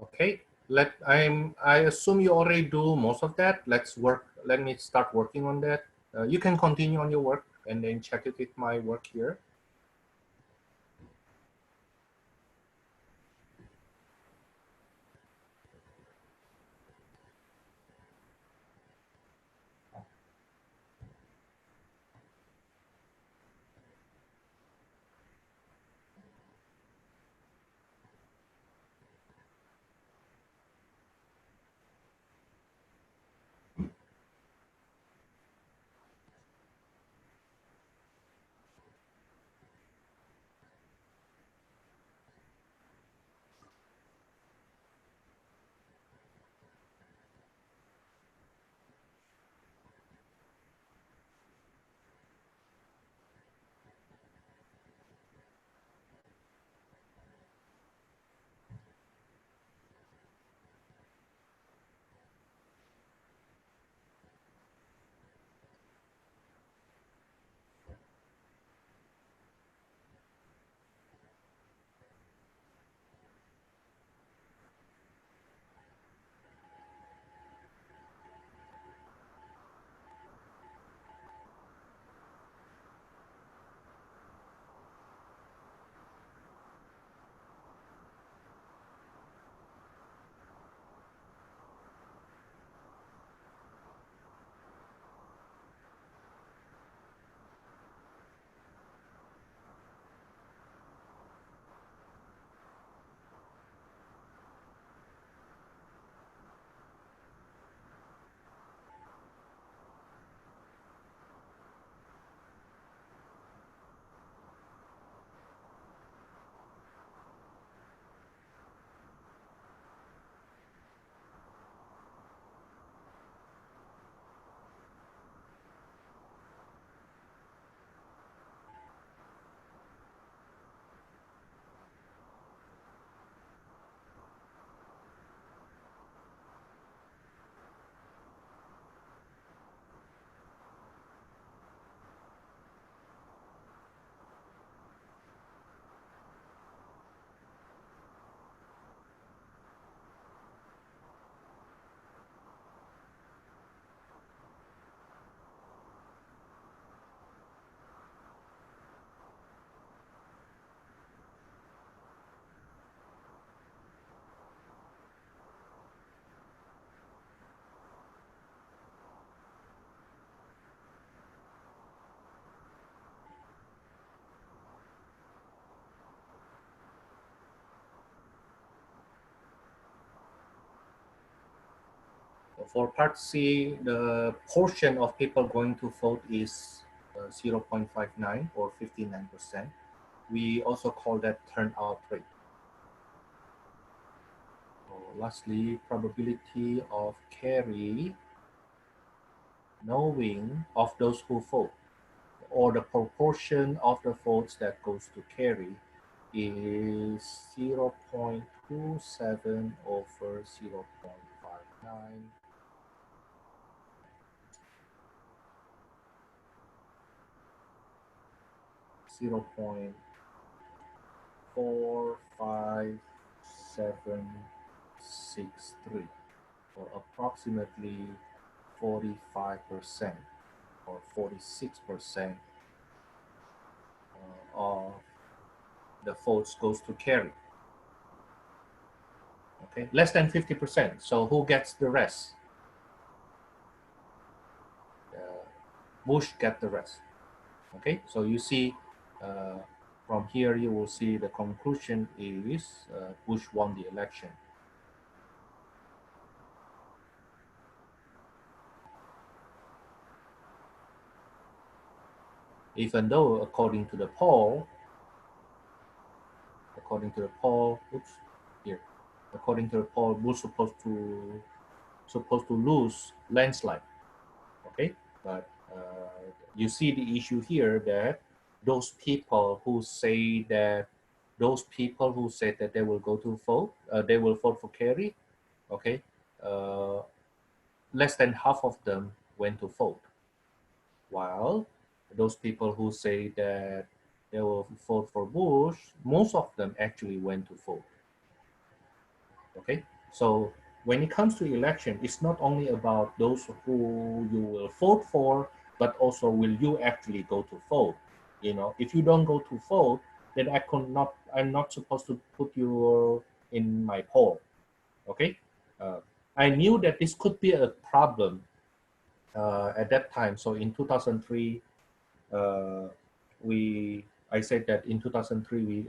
Okay, I assume you already do most of that. Let me start working on that. You can continue on your work and then check it with my work here. For part C, the portion of people going to vote is 0.59 or 59%. We also call that turnout rate. Lastly, probability of carry, knowing of those who vote, or the proportion of the votes that goes to carry is 0.27 over 0.59. 0.45763, or approximately 45% or 46% of the votes goes to carry. Okay, less than 50%. So who gets the rest? Bush get the rest. Okay, so you see from here you will see the conclusion is Bush won the election. Even though according to the poll, oops, here, according to the poll, Bush supposed to lose landslide. Okay, but you see the issue here that those people who say that they will go to vote, they will vote for Kerry. Okay, less than half of them went to vote. While those people who say that they will vote for Bush, most of them actually went to vote. Okay, so when it comes to election, it's not only about those who you will vote for, but also will you actually go to vote. You know, if you don't go to vote, then I'm not supposed to put you in my poll. Okay, uh, I knew that this could be a problem at that time. So in 2003, uh, I said that in 2003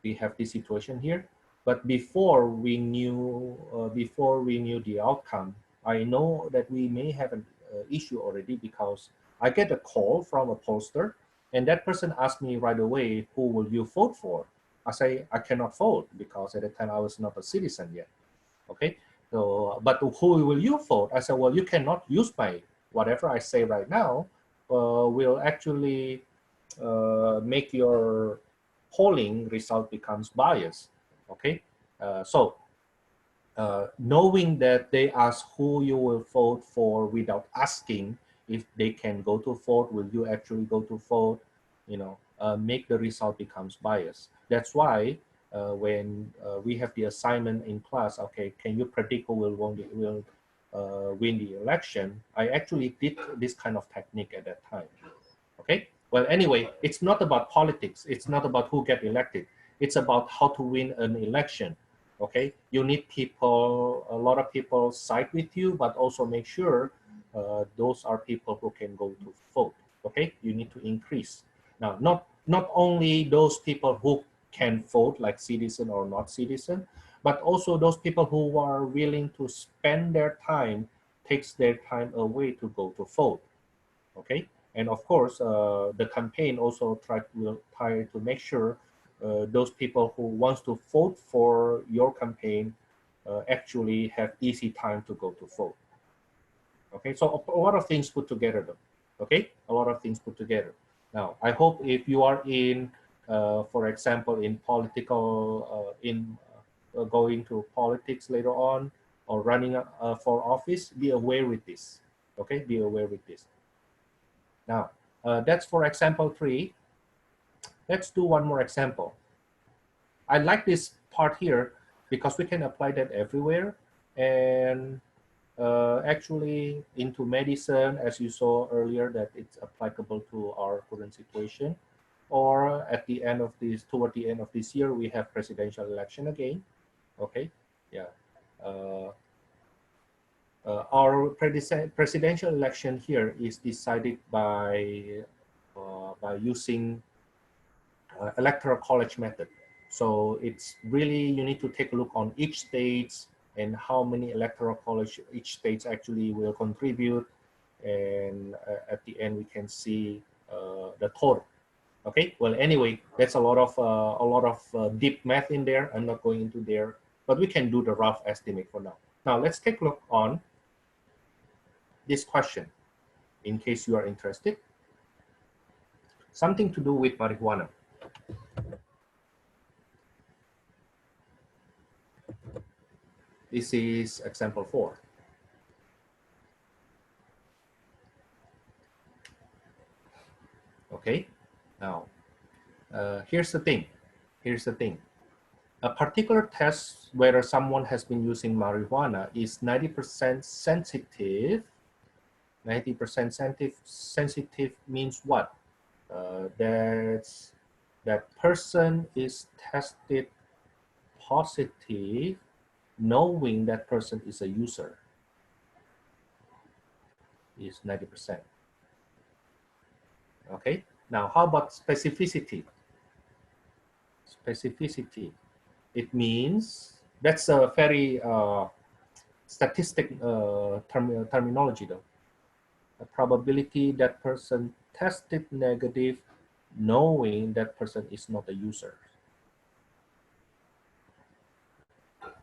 we have this situation here. But before we knew the outcome, I know that we may have an issue already, because I get a call from a pollster, and that person asked me right away, "Who will you vote for?" I say I cannot vote because at the time I was not a citizen yet. Okay, so but who will you vote? I said, well, you cannot use my whatever I say right now. Will actually make your polling result becomes biased. Okay, so knowing that they ask who you will vote for without asking if they can go to vote, will you actually go to vote? You know, make the result becomes biased. That's why when we have the assignment in class, okay, can you predict who win the election? I actually did this kind of technique at that time. Okay. Well, anyway, it's not about politics. It's not about who get elected. It's about how to win an election. Okay. You need people, a lot of people side with you, but also make sure those are people who can go to vote. Okay. You need to increase. Now, not only those people who can vote, like citizen or not citizen, but also those people who are willing to spend their time, takes their time away to go to vote. Okay, and of course, the campaign also will try to make sure those people who wants to vote for your campaign actually have easy time to go to vote. Okay, so a lot of things put together though. Okay, a lot of things put together. Now, I hope if you are in, for example, in political, going to politics later on, or running for office, be aware with this. Okay, be aware with this. Now, that's for example 3. Let's do one more example. I like this part here because we can apply that everywhere. And actually into medicine, as you saw earlier, that it's applicable to our current situation. Or at the end of this, toward the end of this year, we have presidential election again. Okay, yeah. Our presidential election here is decided by using electoral college method. So it's really, you need to take a look on each state and how many electoral college each state actually will contribute, and at the end we can see the total. Okay. Well, anyway, that's a lot of deep math in there. I'm not going into there, but we can do the rough estimate for now. Now let's take a look on this question, in case you are interested. Something to do with marijuana. This is example 4. Okay, now here's the thing. Here's the thing. A particular test whether someone has been using marijuana is 90% sensitive. 90% sensitive means what? That person is tested positive knowing that person is a user, is 90%. Okay, now how about specificity? Specificity, it means, that's a very statistic terminology though. A probability that person tested negative knowing that person is not a user.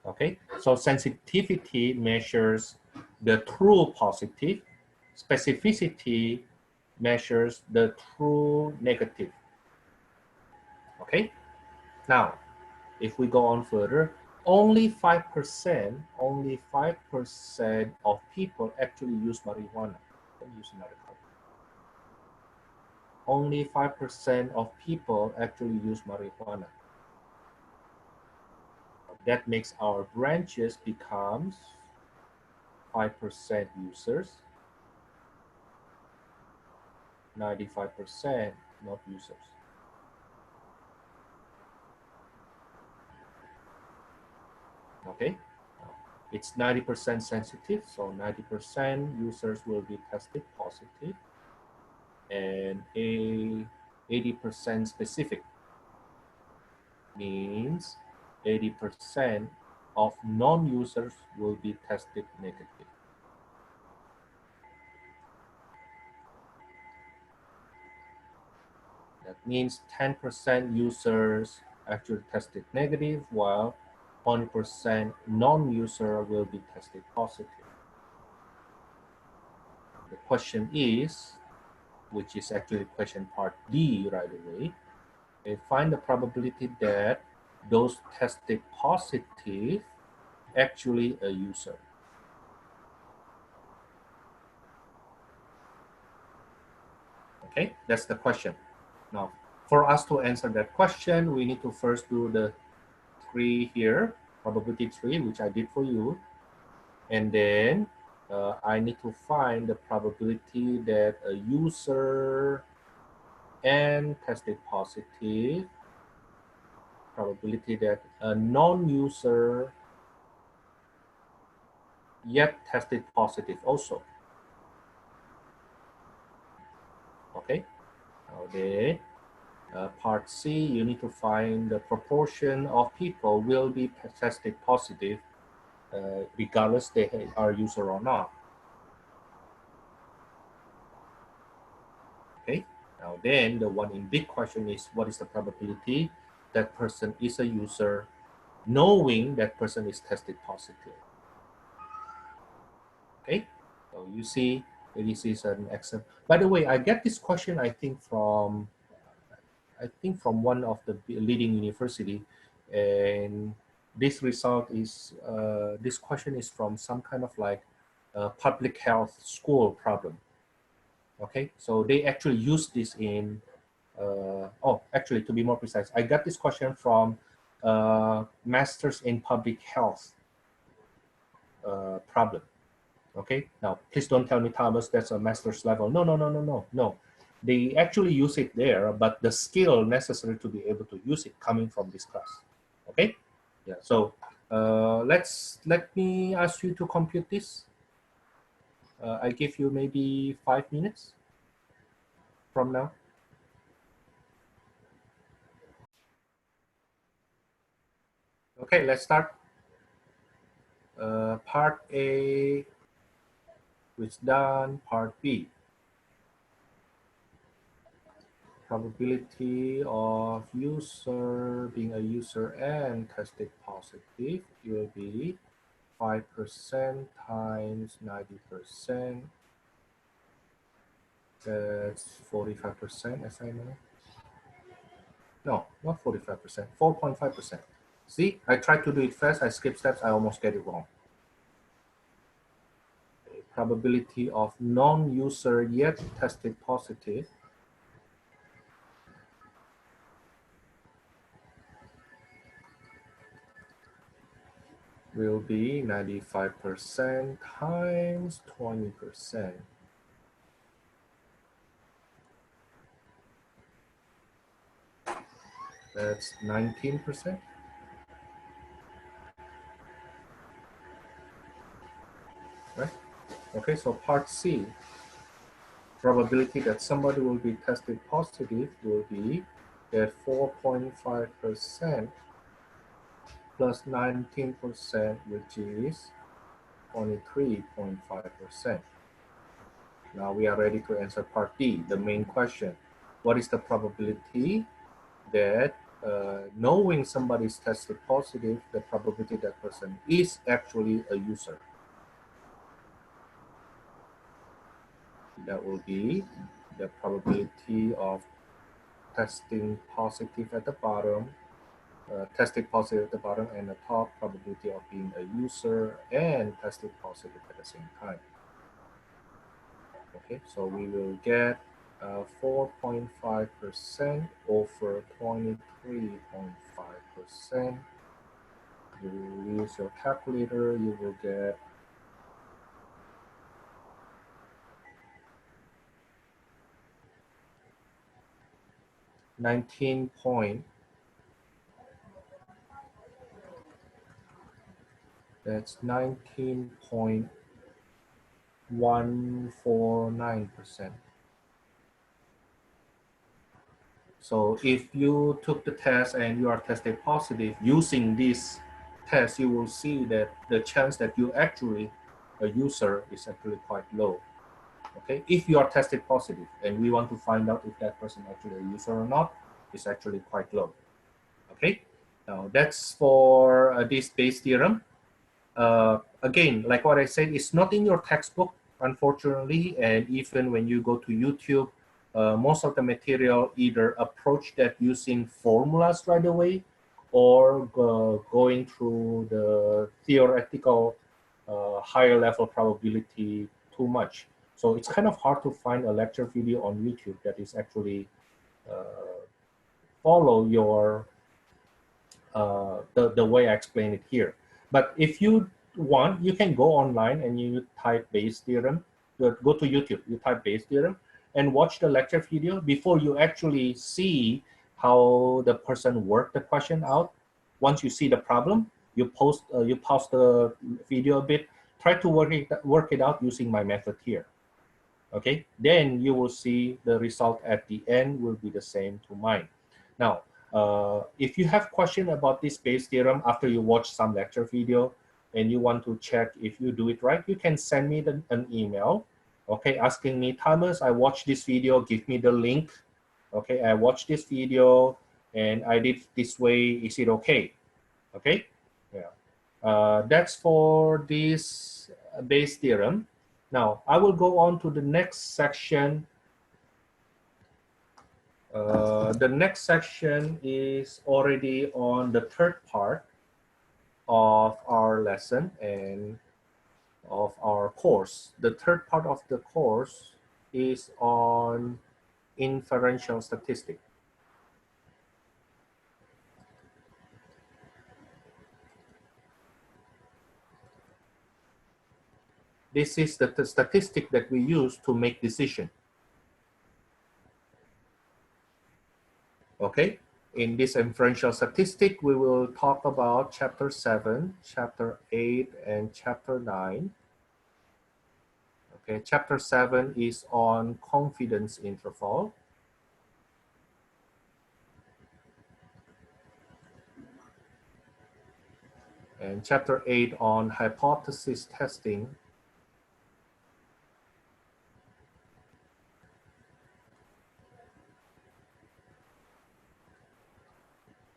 Okay, so sensitivity measures the true positive, specificity measures the true negative. Okay, now if we go on further, only 5% of people actually use marijuana. Let me use another color. Only 5% of people actually use marijuana. That makes our branches becomes 5% users, 95% not users. Okay, it's 90% sensitive, so 90% users will be tested positive, and 80% specific means 80% of non-users will be tested negative. That means 10% users actually tested negative, while 20% non-user will be tested positive. The question is, which is actually question part D right away, find the probability that those tested positive actually a user. Okay, that's the question. Now, for us to answer that question, we need to first do the tree here, probability tree, which I did for you. And then I need to find the probability that a user and tested positive, probability that a non-user yet tested positive also. Okay, now then part C, you need to find the proportion of people will be tested positive regardless they are user or not. Okay, now then the one in big question is, what is the probability that person is a user knowing that person is tested positive? Okay, so you see this is an example. By the way, I get this question I think from one of the leading university, and this result is this question is from some kind of like public health school problem. Okay, so they actually use this in actually, to be more precise, I got this question from Masters in Public Health problem. Okay, now please don't tell me, Thomas, that's a master's level. No. They actually use it there, but the skill necessary to be able to use it coming from this class. Okay, yeah. So let me ask you to compute this. I give you maybe 5 minutes from now. Okay, let's start. Part A is done. Part B. Probability of user being a user and tested positive will be 5% times 90%. That's 45%, as I know. No, not 45%, 4.5%. See, I tried to do it fast, I skip steps, I almost get it wrong. Probability of non-user yet tested positive will be 95% times 20%. That's 19%. Right? Okay, so part C, probability that somebody will be tested positive will be that 4.5% plus 19%, which is 23.5%. Now we are ready to answer part D, the main question. What is the probability that knowing somebody is tested positive, the probability that person is actually a user? That will be the probability of testing positive at the bottom tested positive at the bottom and the top, probability of being a user and tested positive at the same time. Okay, so we will get 4.5% over 23.5%. You use your calculator, you will get 19 point. That's 19.149%. So if you took the test and you are tested positive using this test, you will see that the chance that you actually a user is actually quite low. Okay, if you are tested positive and we want to find out if that person actually a user or not, it's actually quite low. Okay, now that's for this Bayes theorem. Again, like what I said, it's not in your textbook, unfortunately, and even when you go to YouTube, most of the material either approach that using formulas right away or going through the theoretical higher level probability too much. So it's kind of hard to find a lecture video on YouTube that is actually follow your the way I explain it here. But if you want, you can go online and you type Bayes theorem. Go to YouTube, you type Bayes theorem, and watch the lecture video before you actually see how the person worked the question out. Once you see the problem, you pause the video a bit, try to work it out using my method here. Okay, then you will see the result at the end will be the same to mine. Now, if you have question about this Bayes theorem after you watch some lecture video and you want to check if you do it right, you can send me an email, okay, asking me, Thomas, I watched this video, give me the link. Okay, I watched this video and I did this way, is it okay? Okay, yeah. That's for this Bayes theorem. Now, I will go on to the next section. The next section is already on the third part of our lesson and of our course. The third part of the course is on inferential statistic. This is the statistic that we use to make decision. Okay, in this inferential statistic, we will talk about chapter 7, chapter 8, and chapter 9. Okay, chapter 7 is on confidence interval. And chapter 8 on hypothesis testing.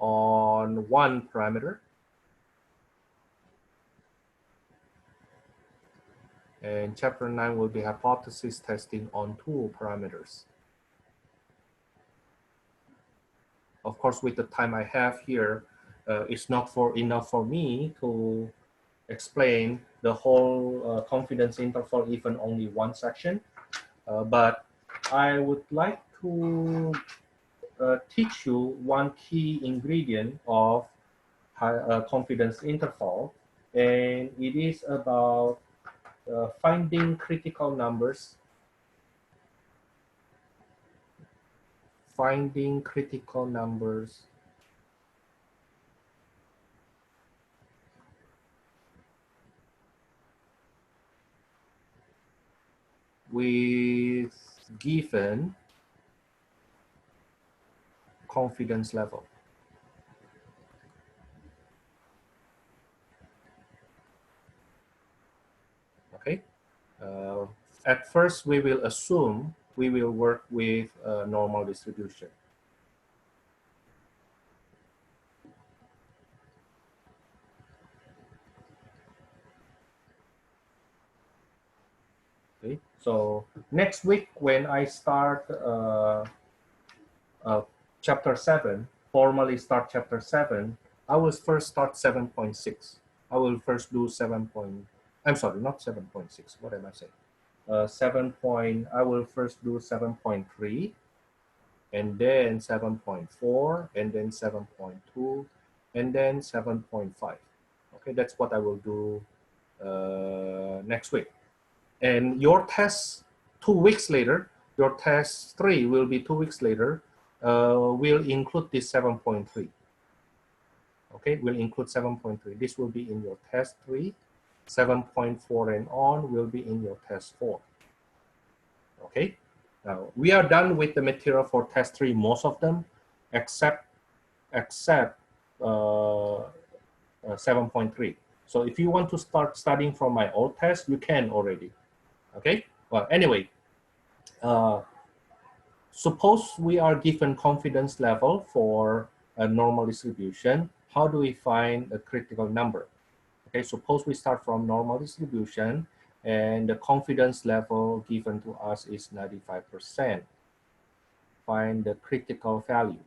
On one parameter. And chapter 9 will be hypothesis testing on two parameters. Of course, with the time I have here, it's not enough for me to explain the whole confidence interval, even only one section. But I would like to teach you one key ingredient of confidence interval, and it is about finding critical numbers. Finding critical numbers with given confidence level. Okay. At first, we will assume we will work with a normal distribution. Okay. So next week, when I start chapter 7, formally start chapter 7, I will first start 7.6. I will first do 7. I'm sorry, not 7.6. What am I saying? I will first do 7.3, and then 7.4, and then 7.2, and then 7.5. Okay, that's what I will do next week. And your test 2 weeks later, your test 3 will be 2 weeks later, will include this 7.3. Okay, will include 7.3. This will be in your test 3. 7.4 and on will be in your test 4. Okay, now we are done with the material for test 3, most of them, except 7.3. So if you want to start studying from my old test, you can already. Okay, well, anyway, suppose we are given confidence level for a normal distribution. How do we find a critical number? Okay, suppose we start from normal distribution and the confidence level given to us is 95%. Find the critical value,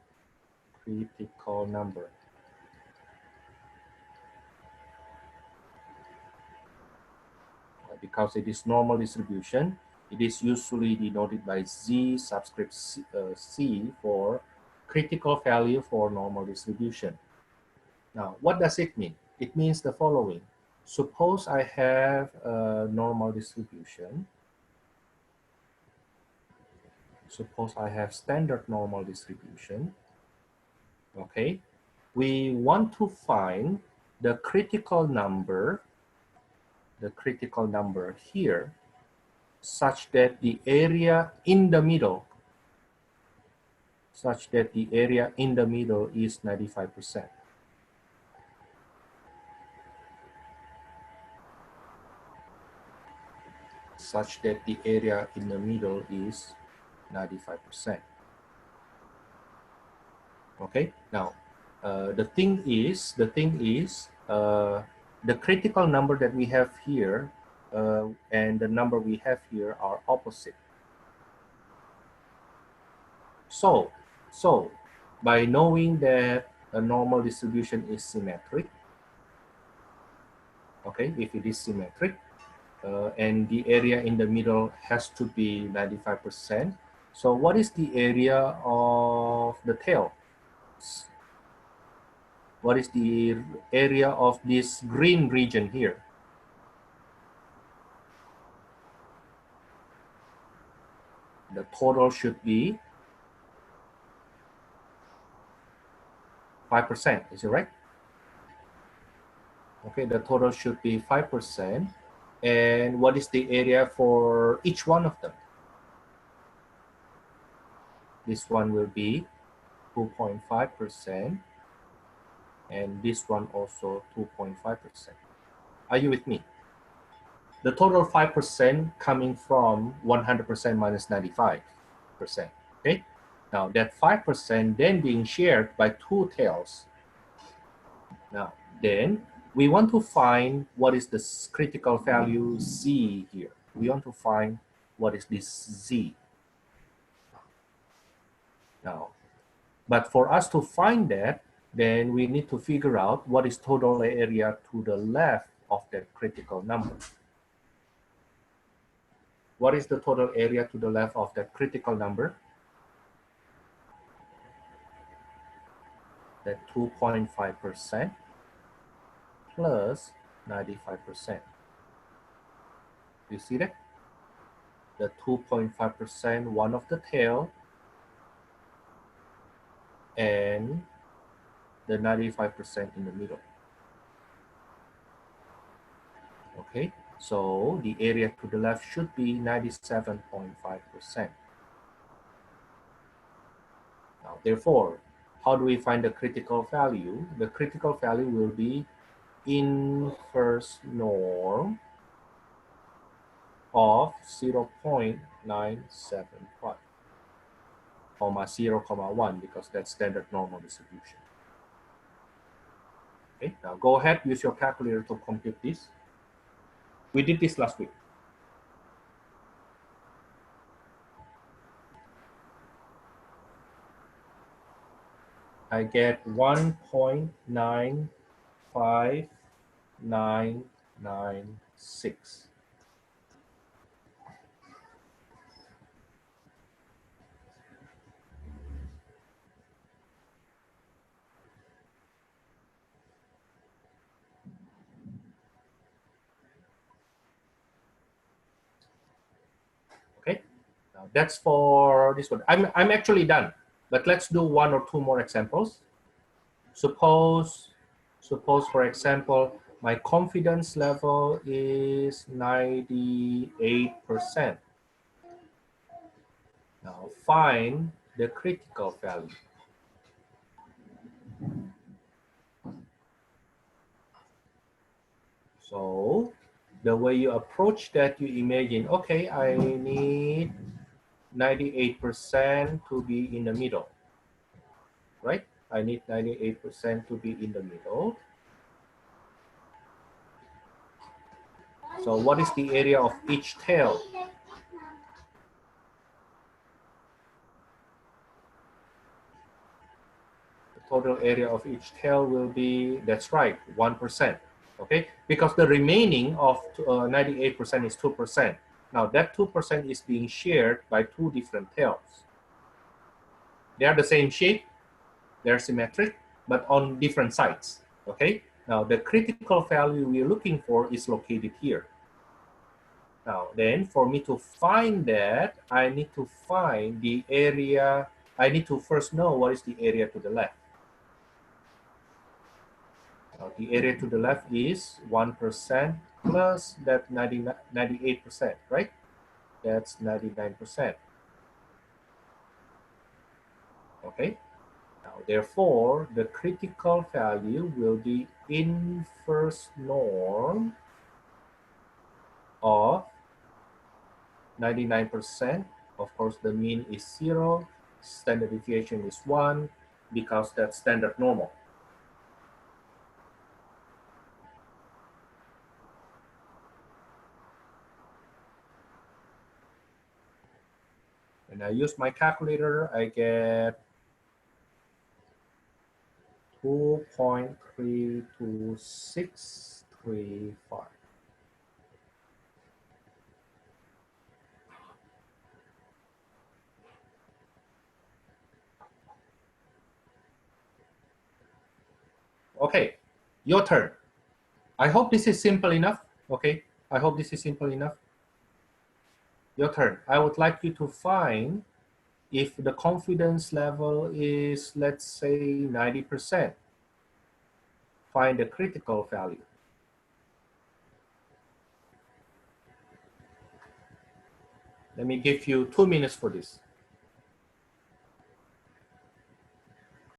critical number. Because it is normal distribution, it is usually denoted by Z subscript C for critical value for normal distribution. Now, what does it mean? It means the following. Suppose I have a normal distribution. Suppose I have standard normal distribution. Okay. We want to find the critical number here, such that the area in the middle is 95%. Such that the area in the middle is 95%. Okay, now the thing is the critical number that we have here and the number we have here are opposite. So by knowing that a normal distribution is symmetric, okay, if it is symmetric and the area in the middle has to be 95%. So what is the area of the tail? What is the area of this green region here? The total should be 5%, is it right? Okay, the total should be 5%. And what is the area for each one of them? This one will be 2.5%. And this one also 2.5%. Are you with me? The total 5% coming from 100% minus 95%. Okay? Now that 5% then being shared by two tails. Now then we want to find what is the critical value Z here. We want to find what is this Z. Now, but for us to find that, then we need to figure out what is total area to the left of that critical number. What is the total area to the left of that critical number? That 2.5% plus 95%. You see that? The 2.5%, one of the tail, and the 95% in the middle. Okay, so the area to the left should be 97.5%. Now, therefore, how do we find the critical value? The critical value will be inverse norm of 0.975, comma 0, comma 1, because that's standard normal distribution. Okay, now go ahead, use your calculator to compute this. We did this last week. I get 1.95996. Okay, now that's for this one. I'm actually done, but let's do one or two more examples. Suppose for example, my confidence level is 98%. Now find the critical value. So the way you approach that, you imagine, okay, I need 98% to be in the middle, right? I need 98% to be in the middle. So what is the area of each tail? The total area of each tail will be, that's right, 1%. Okay, because the remaining of 98% is 2%. Now that 2% is being shared by two different tails. They are the same shape, they're symmetric, but on different sides. Okay, now the critical value we're looking for is located here. Now then, for me to find that, I need to find the area. I need to first know what is the area to the left. Now, the area to the left is 1% plus that 98%, right? That's 99%. Okay. Now, therefore, the critical value will be inverse norm of 99%. Of course, the mean is 0. Standard deviation is 1 because that's standard normal. When I use my calculator, I get 2.32635. Okay, your turn. I hope this is simple enough. Okay, I hope this is simple enough. Your turn. I would like you to find if the confidence level is, let's say, 90%. Find the critical value. Let me give you 2 minutes for this.